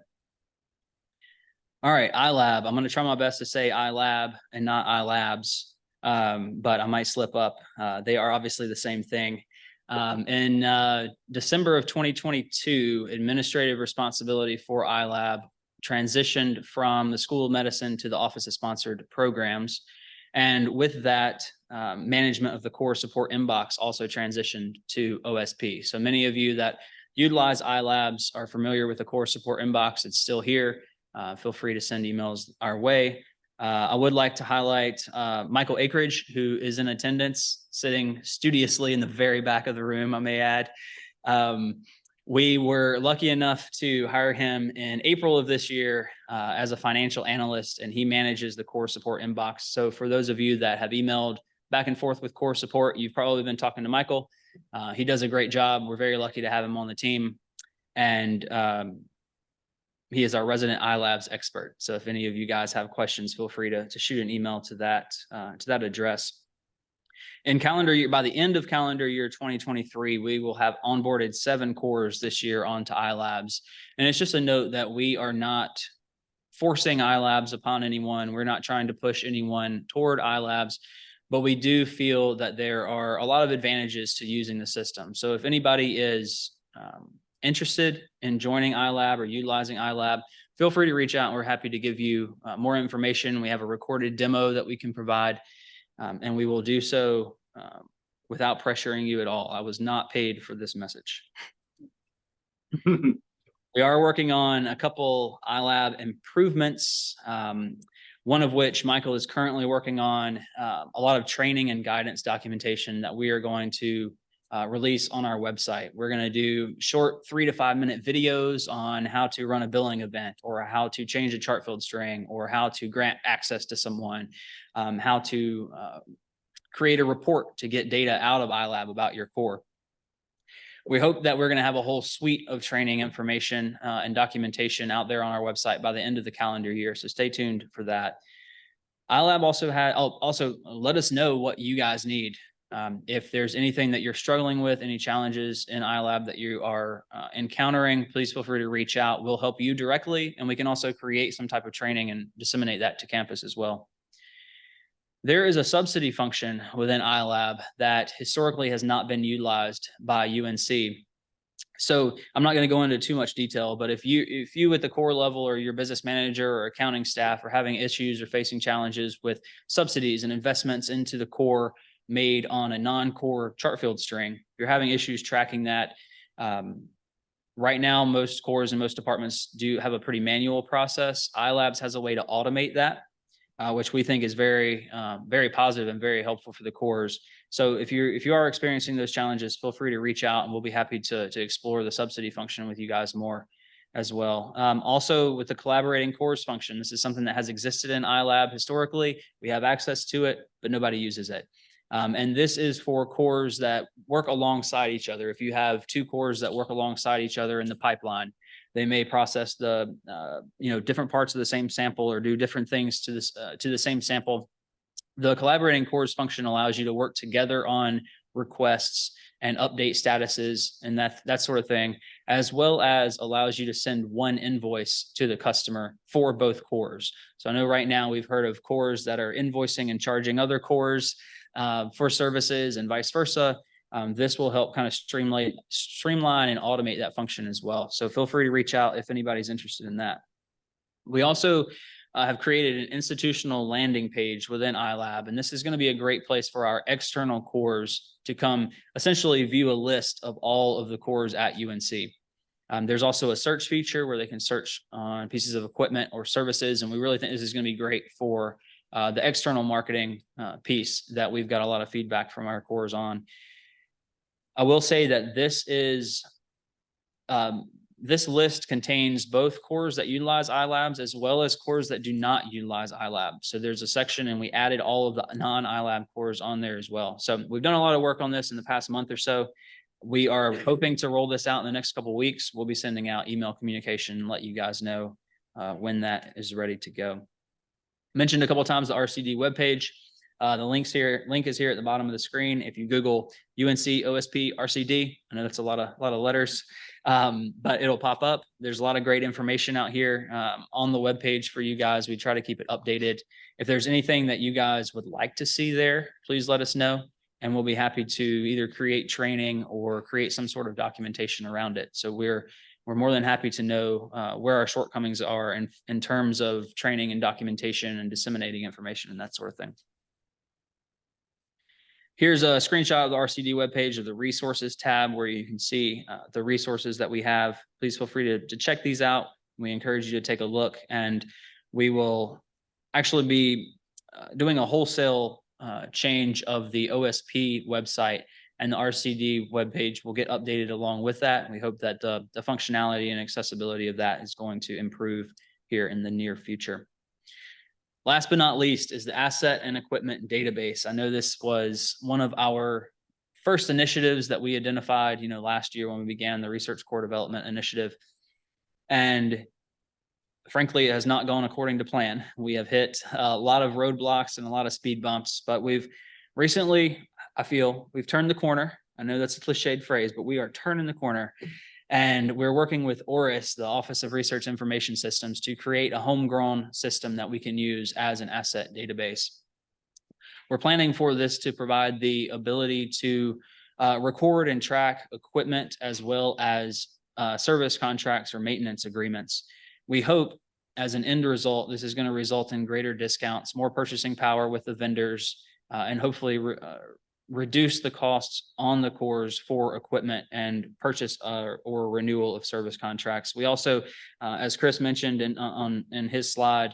All right, iLab. I'm going to try my best to say iLab and not iLabs, but I might slip up. They are obviously the same thing. In December of 2022, administrative responsibility for iLab transitioned from the School of Medicine to the Office of Sponsored Programs. And with that, management of the core support inbox also transitioned to OSP. So many of you that utilize iLabs are familiar with the core support inbox. It's still here. Feel free to send emails our way. I would like to highlight Michael Akridge, who is in attendance, sitting studiously in the very back of the room, I may add. We were lucky enough to hire him in April of this year as a financial analyst, and he manages the core support inbox. So for those of you that have emailed back and forth with core support, you've probably been talking to Michael. He does a great job. We're very lucky to have him on the team. And he is our resident iLabs expert. So if any of you guys have questions, feel free to shoot an email to that address. In calendar year, by the end of calendar year 2023, we will have onboarded 7 cores this year onto iLabs. And it's just a note that we are not forcing iLabs upon anyone. We're not trying to push anyone toward iLabs. but we do feel that there are a lot of advantages to using the system. So if anybody is interested in joining iLab or utilizing iLab, feel free to reach out. We're happy to give you more information. We have a recorded demo that we can provide, and we will do so without pressuring you at all. I was not paid for this message. We are working on a couple iLab improvements, one of which Michael is currently working on, a lot of training and guidance documentation that we are going to release on our website. We're going to do short 3 to 5 minute videos on how to run a billing event, or how to change a chart field string, or how to grant access to someone, how to create a report to get data out of iLab about your core. We hope that we're going to have a whole suite of training information and documentation out there on our website by the end of the calendar year. So stay tuned for that. iLab also let us know what you guys need. If there's anything that you're struggling with, any challenges in iLab that you are encountering, please feel free to reach out. We'll help you directly, and we can also create some type of training and disseminate that to campus as well. There is a subsidy function within iLab that historically has not been utilized by UNC. So I'm not going to go into too much detail, but if you at the core level, or your business manager or accounting staff, are having issues or facing challenges with subsidies and investments into the core made on a non-core chart field string, if you're having issues tracking that, right now, most cores and most departments do have a pretty manual process. iLabs has a way to automate that, which we think is very, very positive and very helpful for the cores. So if you are experiencing those challenges, feel free to reach out, and we'll be happy to explore the subsidy function with you guys more as well. Also, with the collaborating cores function, this is something that has existed in iLab historically. We have access to it, but nobody uses it. And this is for cores that work alongside each other. If you have 2 cores that work alongside each other in the pipeline, they may process the different parts of the same sample, or do different things to the same sample. The collaborating cores function allows you to work together on requests and update statuses and that sort of thing, as well as allows you to send one invoice to the customer for both cores. So I know right now we've heard of cores that are invoicing and charging other cores for services, and vice versa. This will help kind of streamline and automate that function as well. So feel free to reach out if anybody's interested in that. We also have created an institutional landing page within iLab, and this is going to be a great place for our external cores to come essentially view a list of all of the cores at UNC. There's also a search feature where they can search on pieces of equipment or services, and we really think this is going to be great for the external marketing piece that we've got a lot of feedback from our cores on. I will say that this list contains both cores that utilize iLabs as well as cores that do not utilize iLab. So there's a section, and we added all of the non-iLab cores on there as well. So we've done a lot of work on this in the past month or so. We are hoping to roll this out in the next couple of weeks. We'll be sending out email communication and let you guys know when that is ready to go. Mentioned a couple of times the RCD webpage. The link is here at the bottom of the screen. If you Google UNC OSP RCD, I know that's a lot of letters, but it'll pop up. There's a lot of great information out here on the webpage for you guys. We try to keep it updated. If there's anything that you guys would like to see there, please let us know, and we'll be happy to either create training or create some sort of documentation around it. So we're more than happy to know where our shortcomings are in terms of training and documentation and disseminating information and that sort of thing. Here's a screenshot of the RCD webpage of the resources tab, where you can see the resources that we have. Please feel free to check these out. We encourage you to take a look, and we will actually be doing a wholesale change of the OSP website, and the RCD webpage will get updated along with that. And we hope that the functionality and accessibility of that is going to improve here in the near future. Last but not least is the asset and equipment database. I know this was one of our first initiatives that we identified, last year when we began the Research Core Development Initiative. And frankly, it has not gone according to plan. We have hit a lot of roadblocks and a lot of speed bumps, but we've recently, I feel, we've turned the corner. I know that's a cliched phrase, but we are turning the corner. And we're working with ORIS, the Office of Research Information Systems, to create a homegrown system that we can use as an asset database. We're planning for this to provide the ability to record and track equipment as well as service contracts or maintenance agreements. We hope as an end result, this is going to result in greater discounts, more purchasing power with the vendors, and hopefully reduce the costs on the cores for equipment and purchase or renewal of service contracts. We also, as Chris mentioned in his slide,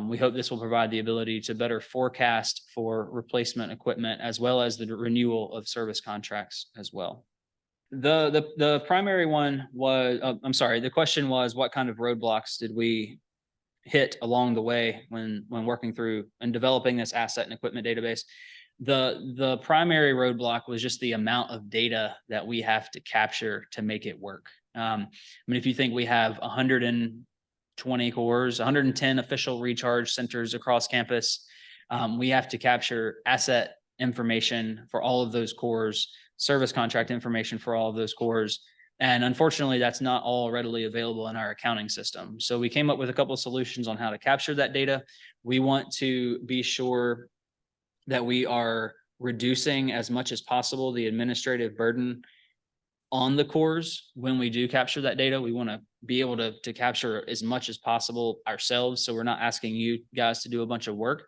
we hope this will provide the ability to better forecast for replacement equipment as well as the renewal of service contracts as well. The primary one was, I'm sorry, the question was, what kind of roadblocks did we hit along the way when working through and developing this asset and equipment database? The primary roadblock was just the amount of data that we have to capture to make it work. I mean, if you think we have 120 cores, 110 official recharge centers across campus, we have to capture asset information for all of those cores, service contract information for all of those cores. And unfortunately, that's not all readily available in our accounting system. So we came up with a couple of solutions on how to capture that data. We want to be sure that we are reducing as much as possible the administrative burden on the cores. When we do capture that data, we want to be able to capture as much as possible ourselves. So we're not asking you guys to do a bunch of work.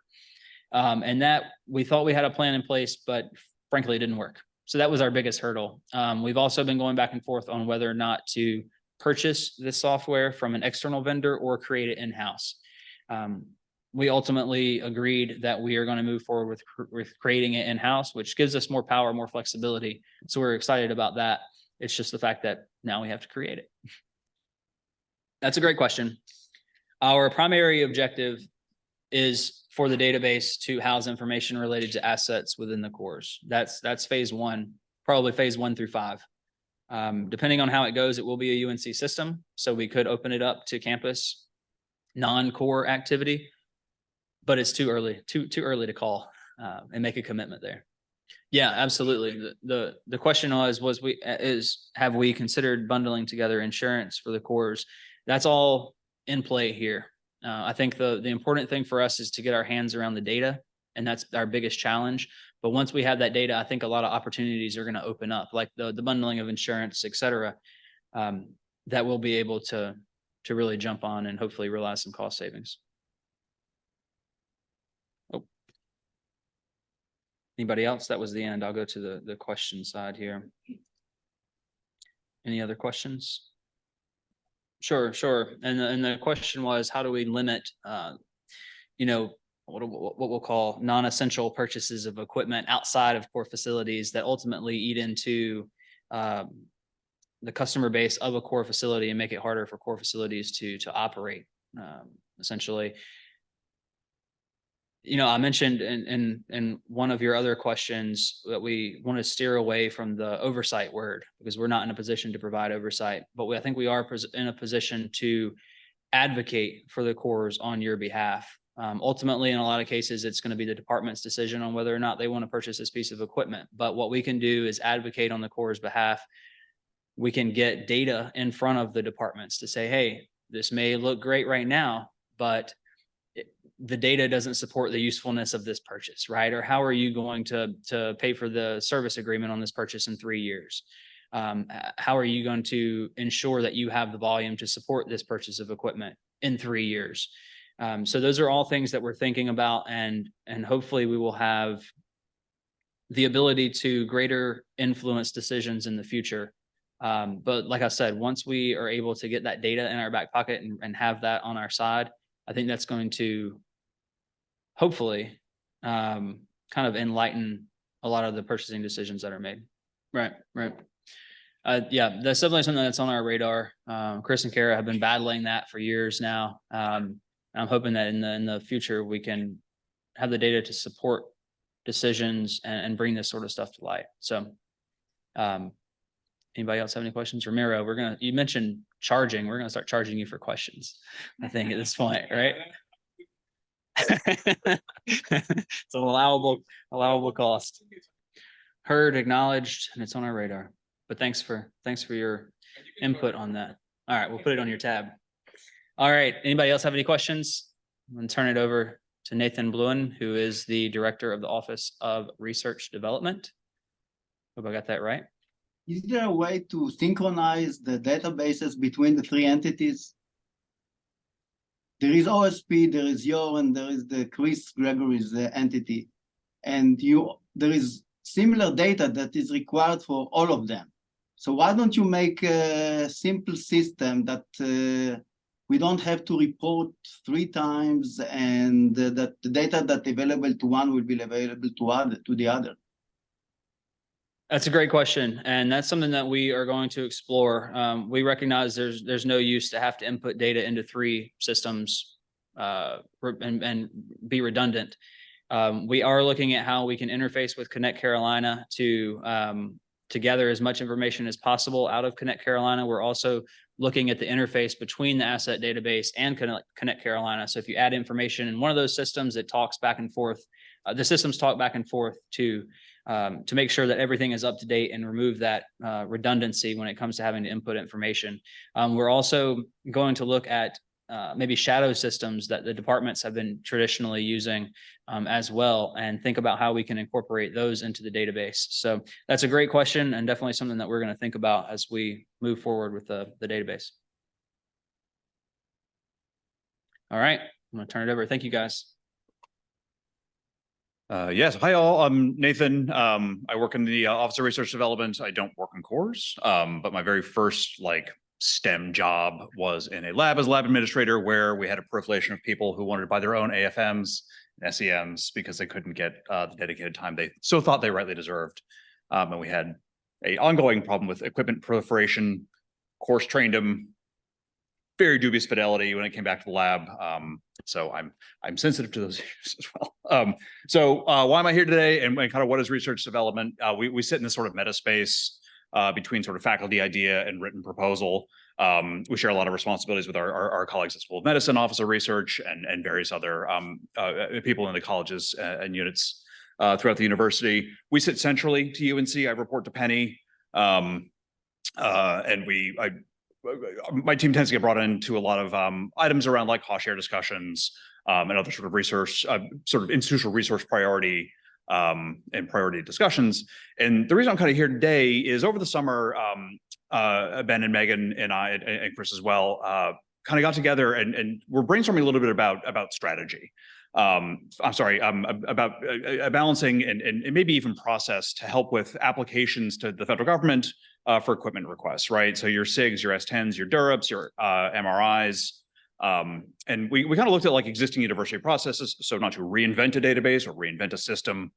And that we thought we had a plan in place, but frankly, it didn't work. So that was our biggest hurdle. We've also been going back and forth on whether or not to purchase this software from an external vendor or create it in-house. We ultimately agreed that we are going to move forward with creating it in-house, which gives us more power, more flexibility. So we're excited about that. It's just the fact that now we have to create it. That's a great question. Our primary objective is for the database to house information related to assets within the cores. That's phase one, probably phase 1 through 5. Depending on how it goes, it will be a UNC system. So we could open it up to campus non-core activity, but it's too early to call and make a commitment there. Yeah, absolutely. The question have we considered bundling together insurance for the cores? That's all in play here. I think the important thing for us is to get our hands around the data, and that's our biggest challenge. But once we have that data, I think a lot of opportunities are going to open up, like the bundling of insurance, et cetera, that we'll be able to really jump on and hopefully realize some cost savings. Oh. Anybody else? That was the end. I'll go to the question side here. Any other questions? Sure. And the question was, how do we limit, what we'll call non-essential purchases of equipment outside of core facilities that ultimately eat into the customer base of a core facility and make it harder for core facilities to operate, essentially. I mentioned in one of your other questions that we want to steer away from the oversight word because we're not in a position to provide oversight, but I think we are in a position to advocate for the cores on your behalf. Ultimately, in a lot of cases, it's going to be the department's decision on whether or not they want to purchase this piece of equipment. But what we can do is advocate on the cores' behalf. We can get data in front of the departments to say, hey, this may look great right now, but the data doesn't support the usefulness of this purchase, right? Or how are you going to pay for the service agreement on this purchase in 3 years? How are you going to ensure that you have the volume to support this purchase of equipment in 3 years? So those are all things that we're thinking about, and hopefully we will have the ability to greater influence decisions in the future. But like I said, once we are able to get that data in our back pocket and have that on our side, I think that's going to hopefully kind of enlighten a lot of the purchasing decisions that are made. Right. Yeah, that's definitely something that's on our radar. Chris and Kara have been battling that for years now. I'm hoping that in the future we can have the data to support decisions and bring this sort of stuff to light. So anybody else have any questions? Ramiro, you mentioned charging. We're gonna start charging you for questions, I think, at this point, right? It's an allowable cost. Heard, acknowledged, and it's on our radar. But thanks for your input on that. All right, we'll put it on your tab. All right, anybody else have any questions? I'm gonna turn it over to Nathan Bluen, who is the Director of the Office of Research Development. Hope I got that right. Is there a way to synchronize the databases between the three entities? There is OSP, there is your, and there is the Chris Gregory's entity. And there is similar data that is required for all of them. So why don't you make a simple system that we don't have to report 3 times, and that the data that's available to one will be available to the other? That's a great question, and that's something that we are going to explore. We recognize there's no use to have to input data into 3 systems and be redundant. We are looking at how we can interface with Connect Carolina to gather as much information as possible out of Connect Carolina. We're also looking at the interface between the asset database and Connect Carolina. So if you add information in one of those systems, it talks back and forth. The systems talk back and forth to make sure that everything is up to date and remove that redundancy when it comes to having to input information. We're also going to look at maybe shadow systems that the departments have been traditionally using as well, and think about how we can incorporate those into the database. So that's a great question, and definitely something that we're going to think about as we move forward with the database. All right, I'm going to turn it over. Thank you, guys. Yes. Hi, all. I'm Nathan. I work in the Office of Research Development. I don't work in cores, but my very first STEM job was in a lab as a lab administrator, where we had a proliferation of people who wanted to buy their own AFMs and SEMs because they couldn't get the dedicated time they so thought they rightly deserved. And we had an ongoing problem with equipment proliferation. Course trained them, very dubious fidelity when it came back to the lab. So I'm sensitive to those issues as well. So why am I here today, and kind of what is research development? We sit in this sort of meta space between sort of faculty idea and written proposal. We share a lot of responsibilities with our colleagues at School of Medicine, Office of Research, and various other people in the colleges and units throughout the university. We sit centrally to UNC. I report to Penny, and my team tends to get brought into a lot of items around cost share discussions and other sort of research, sort of institutional resource priority and priority discussions. And the reason I'm kind of here today is over the summer, Ben and Megan and I and Chris as well kind of got together and we're brainstorming a little bit about strategy. About balancing and maybe even process to help with applications to the federal government for equipment requests, right? So your SIGs, your S10s, your DURPs, your MRIs. And we kind of looked at existing university processes, so not to reinvent a database or reinvent a system.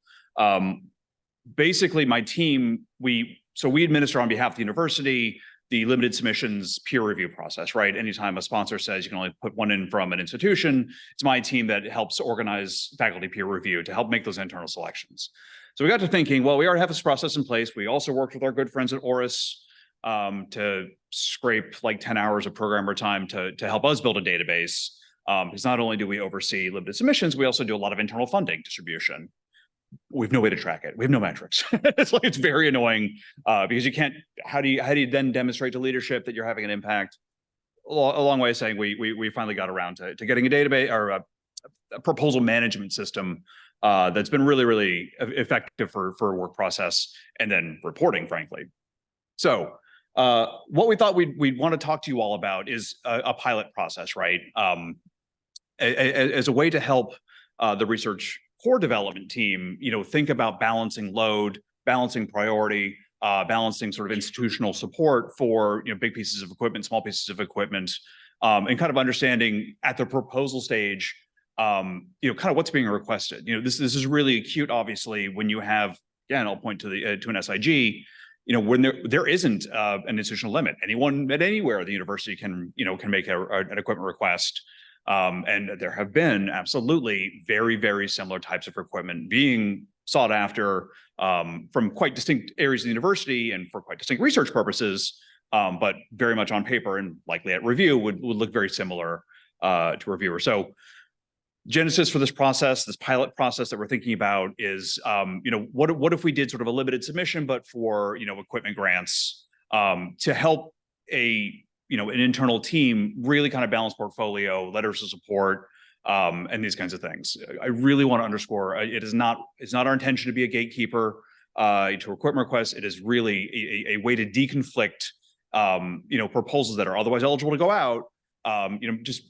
Basically, my team, we administer on behalf of the university the limited submissions peer review process, right? Anytime a sponsor says you can only put one in from an institution, it's my team that helps organize faculty peer review to help make those internal selections. So we got to thinking, well, we already have this process in place. We also worked with our good friends at Oris to scrape 10 hours of programmer time to help us build a database. Because not only do we oversee limited submissions, we also do a lot of internal funding distribution. We have no way to track it. We have no metrics. It's very annoying because you can't. How do you then demonstrate to leadership that you're having an impact? A long way of saying we finally got around to getting a database or a proposal management system that's been really effective for work process and then reporting, frankly. So what we thought we'd want to talk to you all about is a pilot process, right? As a way to help the research core development team, think about balancing load, balancing priority, balancing sort of institutional support for big pieces of equipment, small pieces of equipment, and kind of understanding at the proposal stage, kind of what's being requested. This is really acute, obviously, when you have, again, I'll point to an SIG. When there isn't an institutional limit, anyone at anywhere the university can make an equipment request. And there have been absolutely very similar types of equipment being sought after from quite distinct areas of the university and for quite distinct research purposes, but very much on paper and likely at review would look very similar to a reviewer. So genesis for this process, this pilot process that we're thinking about is, what if we did sort of a limited submission, but for, equipment grants to help an internal team really kind of balance portfolio, letters of support, and these kinds of things. I really want to underscore, it's not our intention to be a gatekeeper to equipment requests. It is really a way to deconflict, proposals that are otherwise eligible to go out, just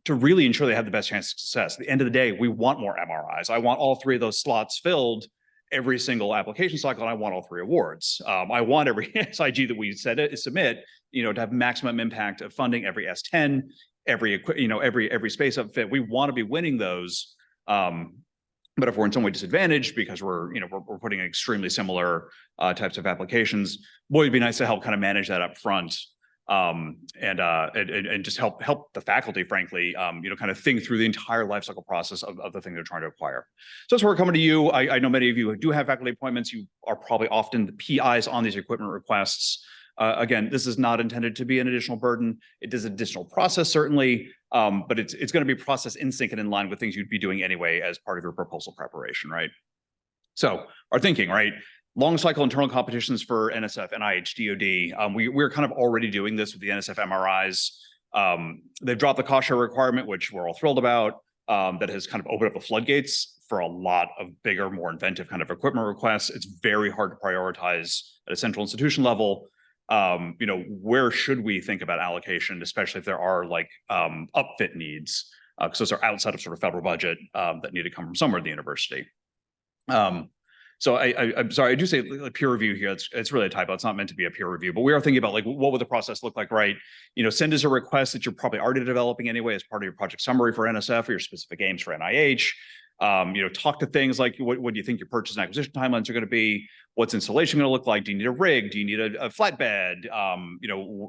to really ensure they have the best chance of success. At the end of the day, we want more MRIs. I want all 3 of those slots filled every single application cycle, and I want all 3 awards. I want every SIG that we submit, to have maximum impact of funding every S10, every space up fit. We want to be winning those. But if we're in some way disadvantaged because we're putting extremely similar types of applications, boy, it'd be nice to help kind of manage that up front. And just help the faculty, frankly, kind of think through the entire life cycle process of the thing they're trying to acquire. So that's where we're coming to you. I know many of you who do have faculty appointments. You are probably often the PIs on these equipment requests. Again, this is not intended to be an additional burden. It is additional process, certainly, but it's going to be process in sync and in line with things you'd be doing anyway as part of your proposal preparation, right? So our thinking, right? Long cycle internal competitions for NSF, NIH, DoD. We're kind of already doing this with the NSF MRIs. They've dropped the cost share requirement, which we're all thrilled about. That has kind of opened up the floodgates for a lot of bigger, more inventive kind of equipment requests. It's very hard to prioritize at a central institution level. Where should we think about allocation, especially if there are like upfit needs, because those are outside of sort of federal budget that need to come from somewhere at the university. So I'm sorry, I do say peer review here. It's really a typo. It's not meant to be a peer review, but we are thinking about like, what would the process look like, right? Send us a request that you're probably already developing anyway as part of your project summary for NSF or your specific aims for NIH. Talk to things like what do you think your purchase and acquisition timelines are going to be? What's installation going to look like? Do you need a rig? Do you need a flatbed?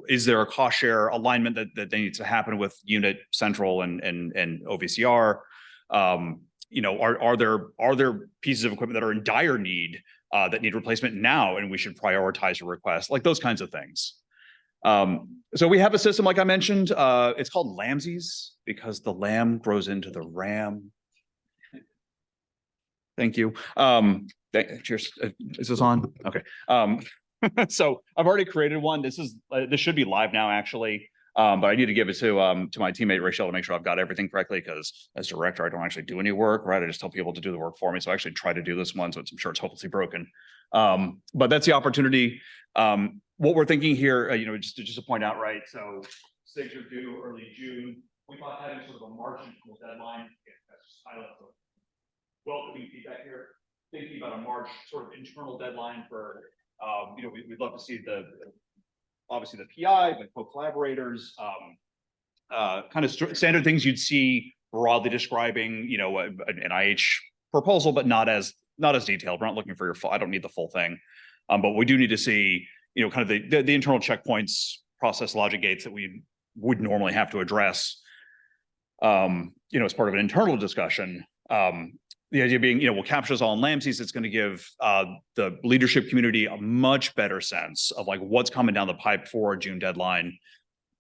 Is there a cost share alignment that needs to happen with unit central and OVCR? Are there pieces of equipment that are in dire need that need replacement now, and we should prioritize a request, like those kinds of things. So we have a system, like I mentioned, it's called LAMSES because the lamb grows into the ram. Thank you. Cheers. Is this on? Okay. So I've already created one. This should be live now, actually. But I need to give it to my teammate Rachel to make sure I've got everything correctly, because as director, I don't actually do any work, right? I just tell people to do the work for me. So I actually try to do this one. So I'm sure it's hopelessly broken. But that's the opportunity. What we're thinking here, just to point out, right? So SIGs are due early June. We thought having sort of a March deadline. That's just welcoming feedback here. Thinking about a March sort of internal deadline for, we'd love to see obviously the PI, but co-collaborators, kind of standard things you'd see broadly describing, an NIH proposal, but not as detailed. We're not looking for your full, I don't need the full thing. But we do need to see, kind of the internal checkpoints, process logic gates that we would normally have to address, as part of an internal discussion. The idea being, we'll capture this all in LAMSES. It's going to give the leadership community a much better sense of like what's coming down the pipe for a June deadline.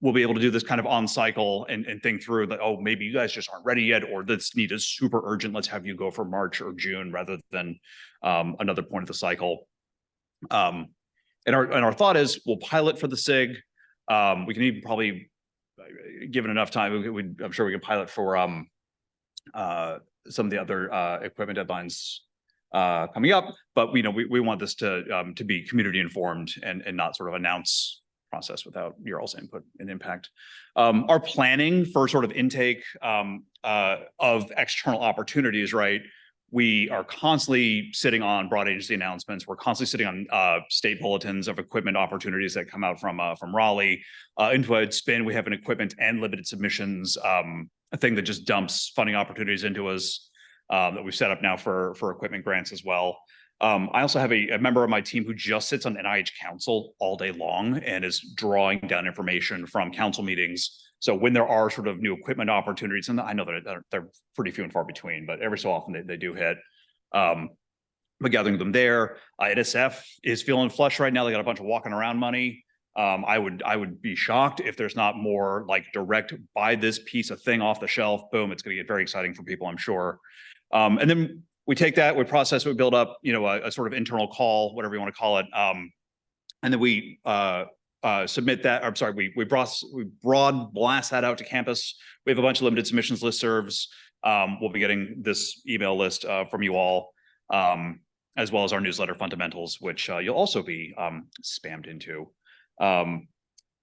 We'll be able to do this kind of on cycle and think through that, oh, maybe you guys just aren't ready yet, or this need is super urgent. Let's have you go for March or June rather than another point of the cycle. And our thought is we'll pilot for the SIG. We can even probably, given enough time, I'm sure we can pilot for some of the other equipment deadlines coming up, but we want this to be community informed and not sort of announce process without your all's input and impact. Our planning for sort of intake of external opportunities, right? We are constantly sitting on broad agency announcements. We're constantly sitting on state bulletins of equipment opportunities that come out from Raleigh. Into a spin, we have an equipment and limited submissions a thing that just dumps funding opportunities into us that we've set up now for equipment grants as well. I also have a member of my team who just sits on NIH Council all day long and is drawing down information from council meetings. So when there are sort of new equipment opportunities, and I know that they're pretty few and far between, but every so often they do hit. But gathering them there, NSF is feeling flush right now. They got a bunch of walking around money. I would be shocked if there's not more like direct buy this piece of thing off the shelf. Boom, it's going to get very exciting for people, I'm sure. And then we take that, we process, we build up, a sort of internal call, whatever you want to call it. And then we submit that. I'm sorry, we broad blast that out to campus. We have a bunch of limited submissions listservs. We'll be getting this email list from you all, as well as our newsletter fundamentals, which you'll also be spammed into.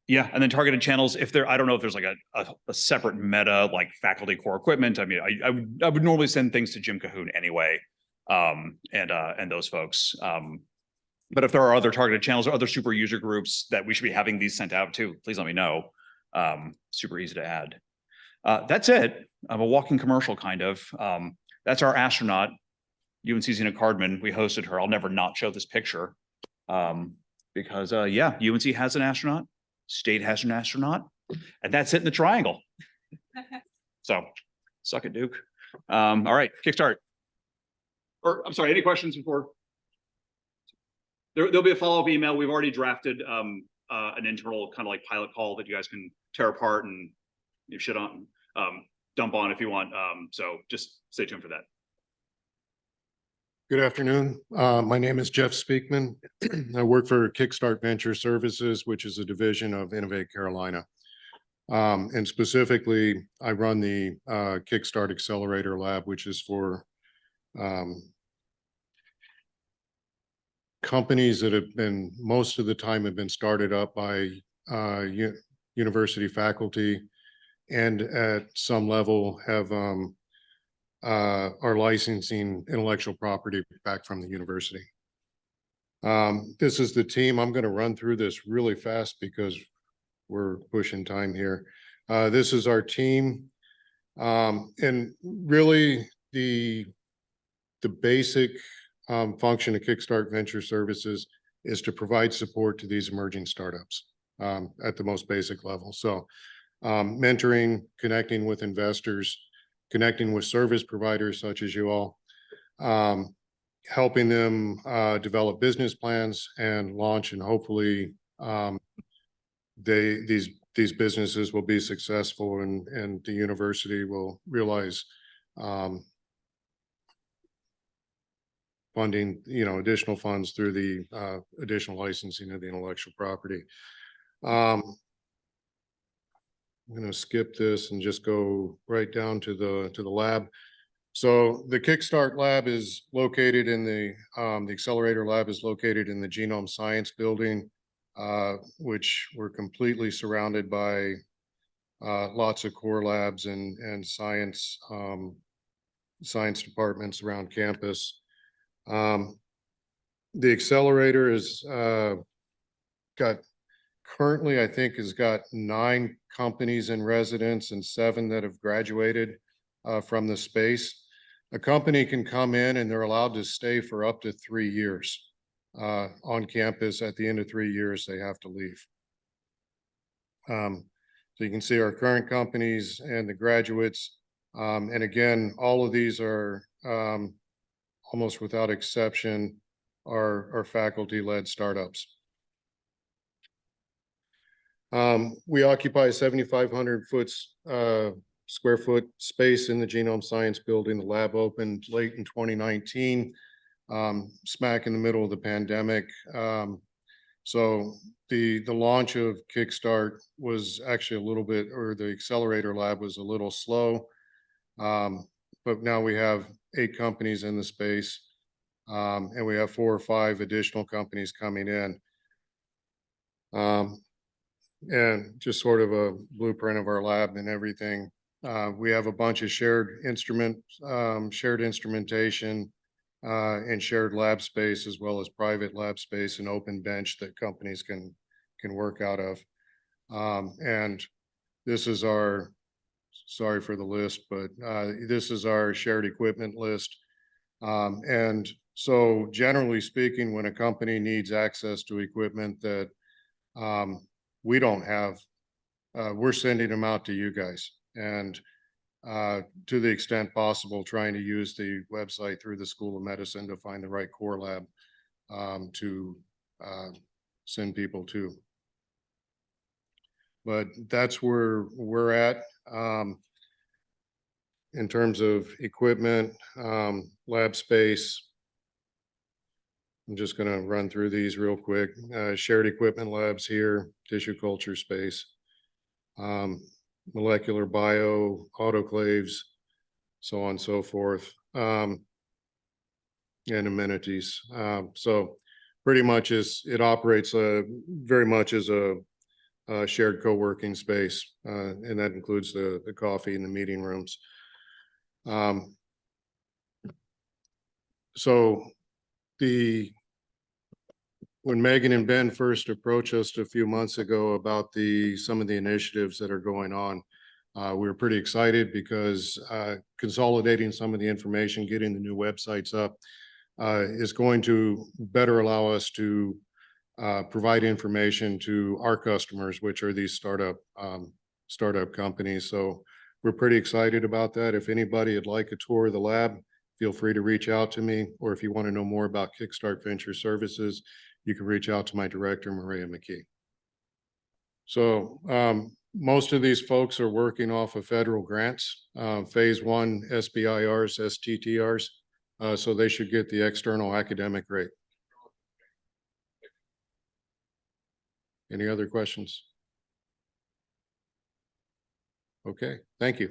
Yeah, and then targeted channels, if there, I don't know if there's like a separate meta, like faculty core equipment. I mean, I would normally send things to Jim Cahoon anyway, and those folks. But if there are other targeted channels or other super user groups that we should be having these sent out to, please let me know. Super easy to add. That's it. I'm a walking commercial kind of. That's our astronaut, UNC Zena Cardman. We hosted her. I'll never not show this picture. Because yeah, UNC has an astronaut, state has an astronaut, and that's it in the triangle. So suck it, Duke. All right, Kickstart. Or I'm sorry, any questions before? There'll be a follow-up email. We've already drafted an internal kind of like pilot call that you guys can tear apart and you shit on, dump on if you want. So just stay tuned for that. Good afternoon. My name is Jeff Speakman. I work for Kickstart Venture Services, which is a division of Innovate Carolina. And specifically, I run the Kickstart Accelerator Lab, which is for companies that have been, most of the time have been started up by university faculty and at some level have are licensing intellectual property back from the university. This is the team. I'm going to run through this really fast because we're pushing time here. This is our team. And really the basic function of Kickstart Venture Services is to provide support to these emerging startups at the most basic level. So mentoring, connecting with investors, connecting with service providers such as you all, helping them develop business plans and launch, and hopefully these businesses will be successful and the university will realize funding, additional funds through the additional licensing of the intellectual property. I'm going to skip this and just go right down to the lab. So the Kickstart Lab is located in the Accelerator Lab is located in the Genome Science Building, which we're completely surrounded by lots of core labs and science departments around campus. The accelerator is currently, I think, has got 9 companies in residence and 7 that have graduated from the space. A company can come in and they're allowed to stay for up to 3 years on campus. At the end of 3 years, they have to leave. So you can see our current companies and the graduates. And again, all of these are almost without exception are faculty-led startups. We occupy 7,500 square foot space in the Genome Science Building. The lab opened late in 2019, smack in the middle of the pandemic. So the launch of Kickstart was actually a little bit, or the Accelerator Lab was a little slow. But now we have 8 companies in the space, and we have 4 or 5 additional companies coming in. And just sort of a blueprint of our lab and everything. We have a bunch of shared instrumentation and shared lab space, as well as private lab space and open bench that companies can work out of. And this is our, sorry for the list, but this is our shared equipment list. And so generally speaking, when a company needs access to equipment that we don't have, we're sending them out to you guys. And to the extent possible, trying to use the website through the School of Medicine to find the right core lab to send people to. But that's where we're at in terms of equipment, lab space. I'm just going to run through these real quick. Shared equipment labs here, tissue culture space, molecular bio, autoclaves, so on and so forth. And amenities. So pretty much it operates very much as a shared co-working space, and that includes the coffee and the meeting rooms. So when Megan and Ben first approached us a few months ago about some of the initiatives that are going on, we were pretty excited because consolidating some of the information, getting the new websites up, is going to better allow us to provide information to our customers, which are these startup companies. So we're pretty excited about that. If anybody would like a tour of the lab, feel free to reach out to me. Or if you want to know more about Kickstart Venture Services, you can reach out to my director, Maria McKee. So most of these folks are working off of federal grants, phase one SBIRs, STTRs. So they should get the external academic rate. Any other questions? Okay, thank you.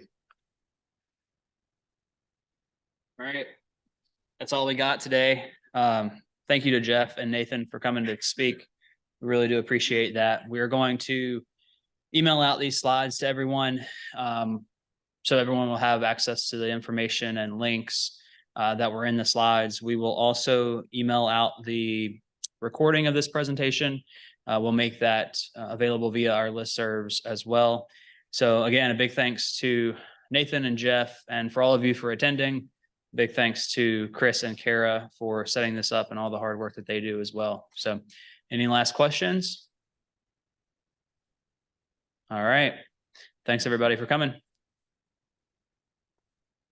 All right. That's all we got today. Thank you to Jeff and Nathan for coming to speak. We really do appreciate that. We are going to email out these slides to everyone. So everyone will have access to the information and links that were in the slides. We will also email out the recording of this presentation. We'll make that available via our listservs as well. So again, a big thanks to Nathan and Jeff, and for all of you for attending. Big thanks to Chris and Kara for setting this up and all the hard work that they do as well. So any last questions? All right. Thanks everybody for coming.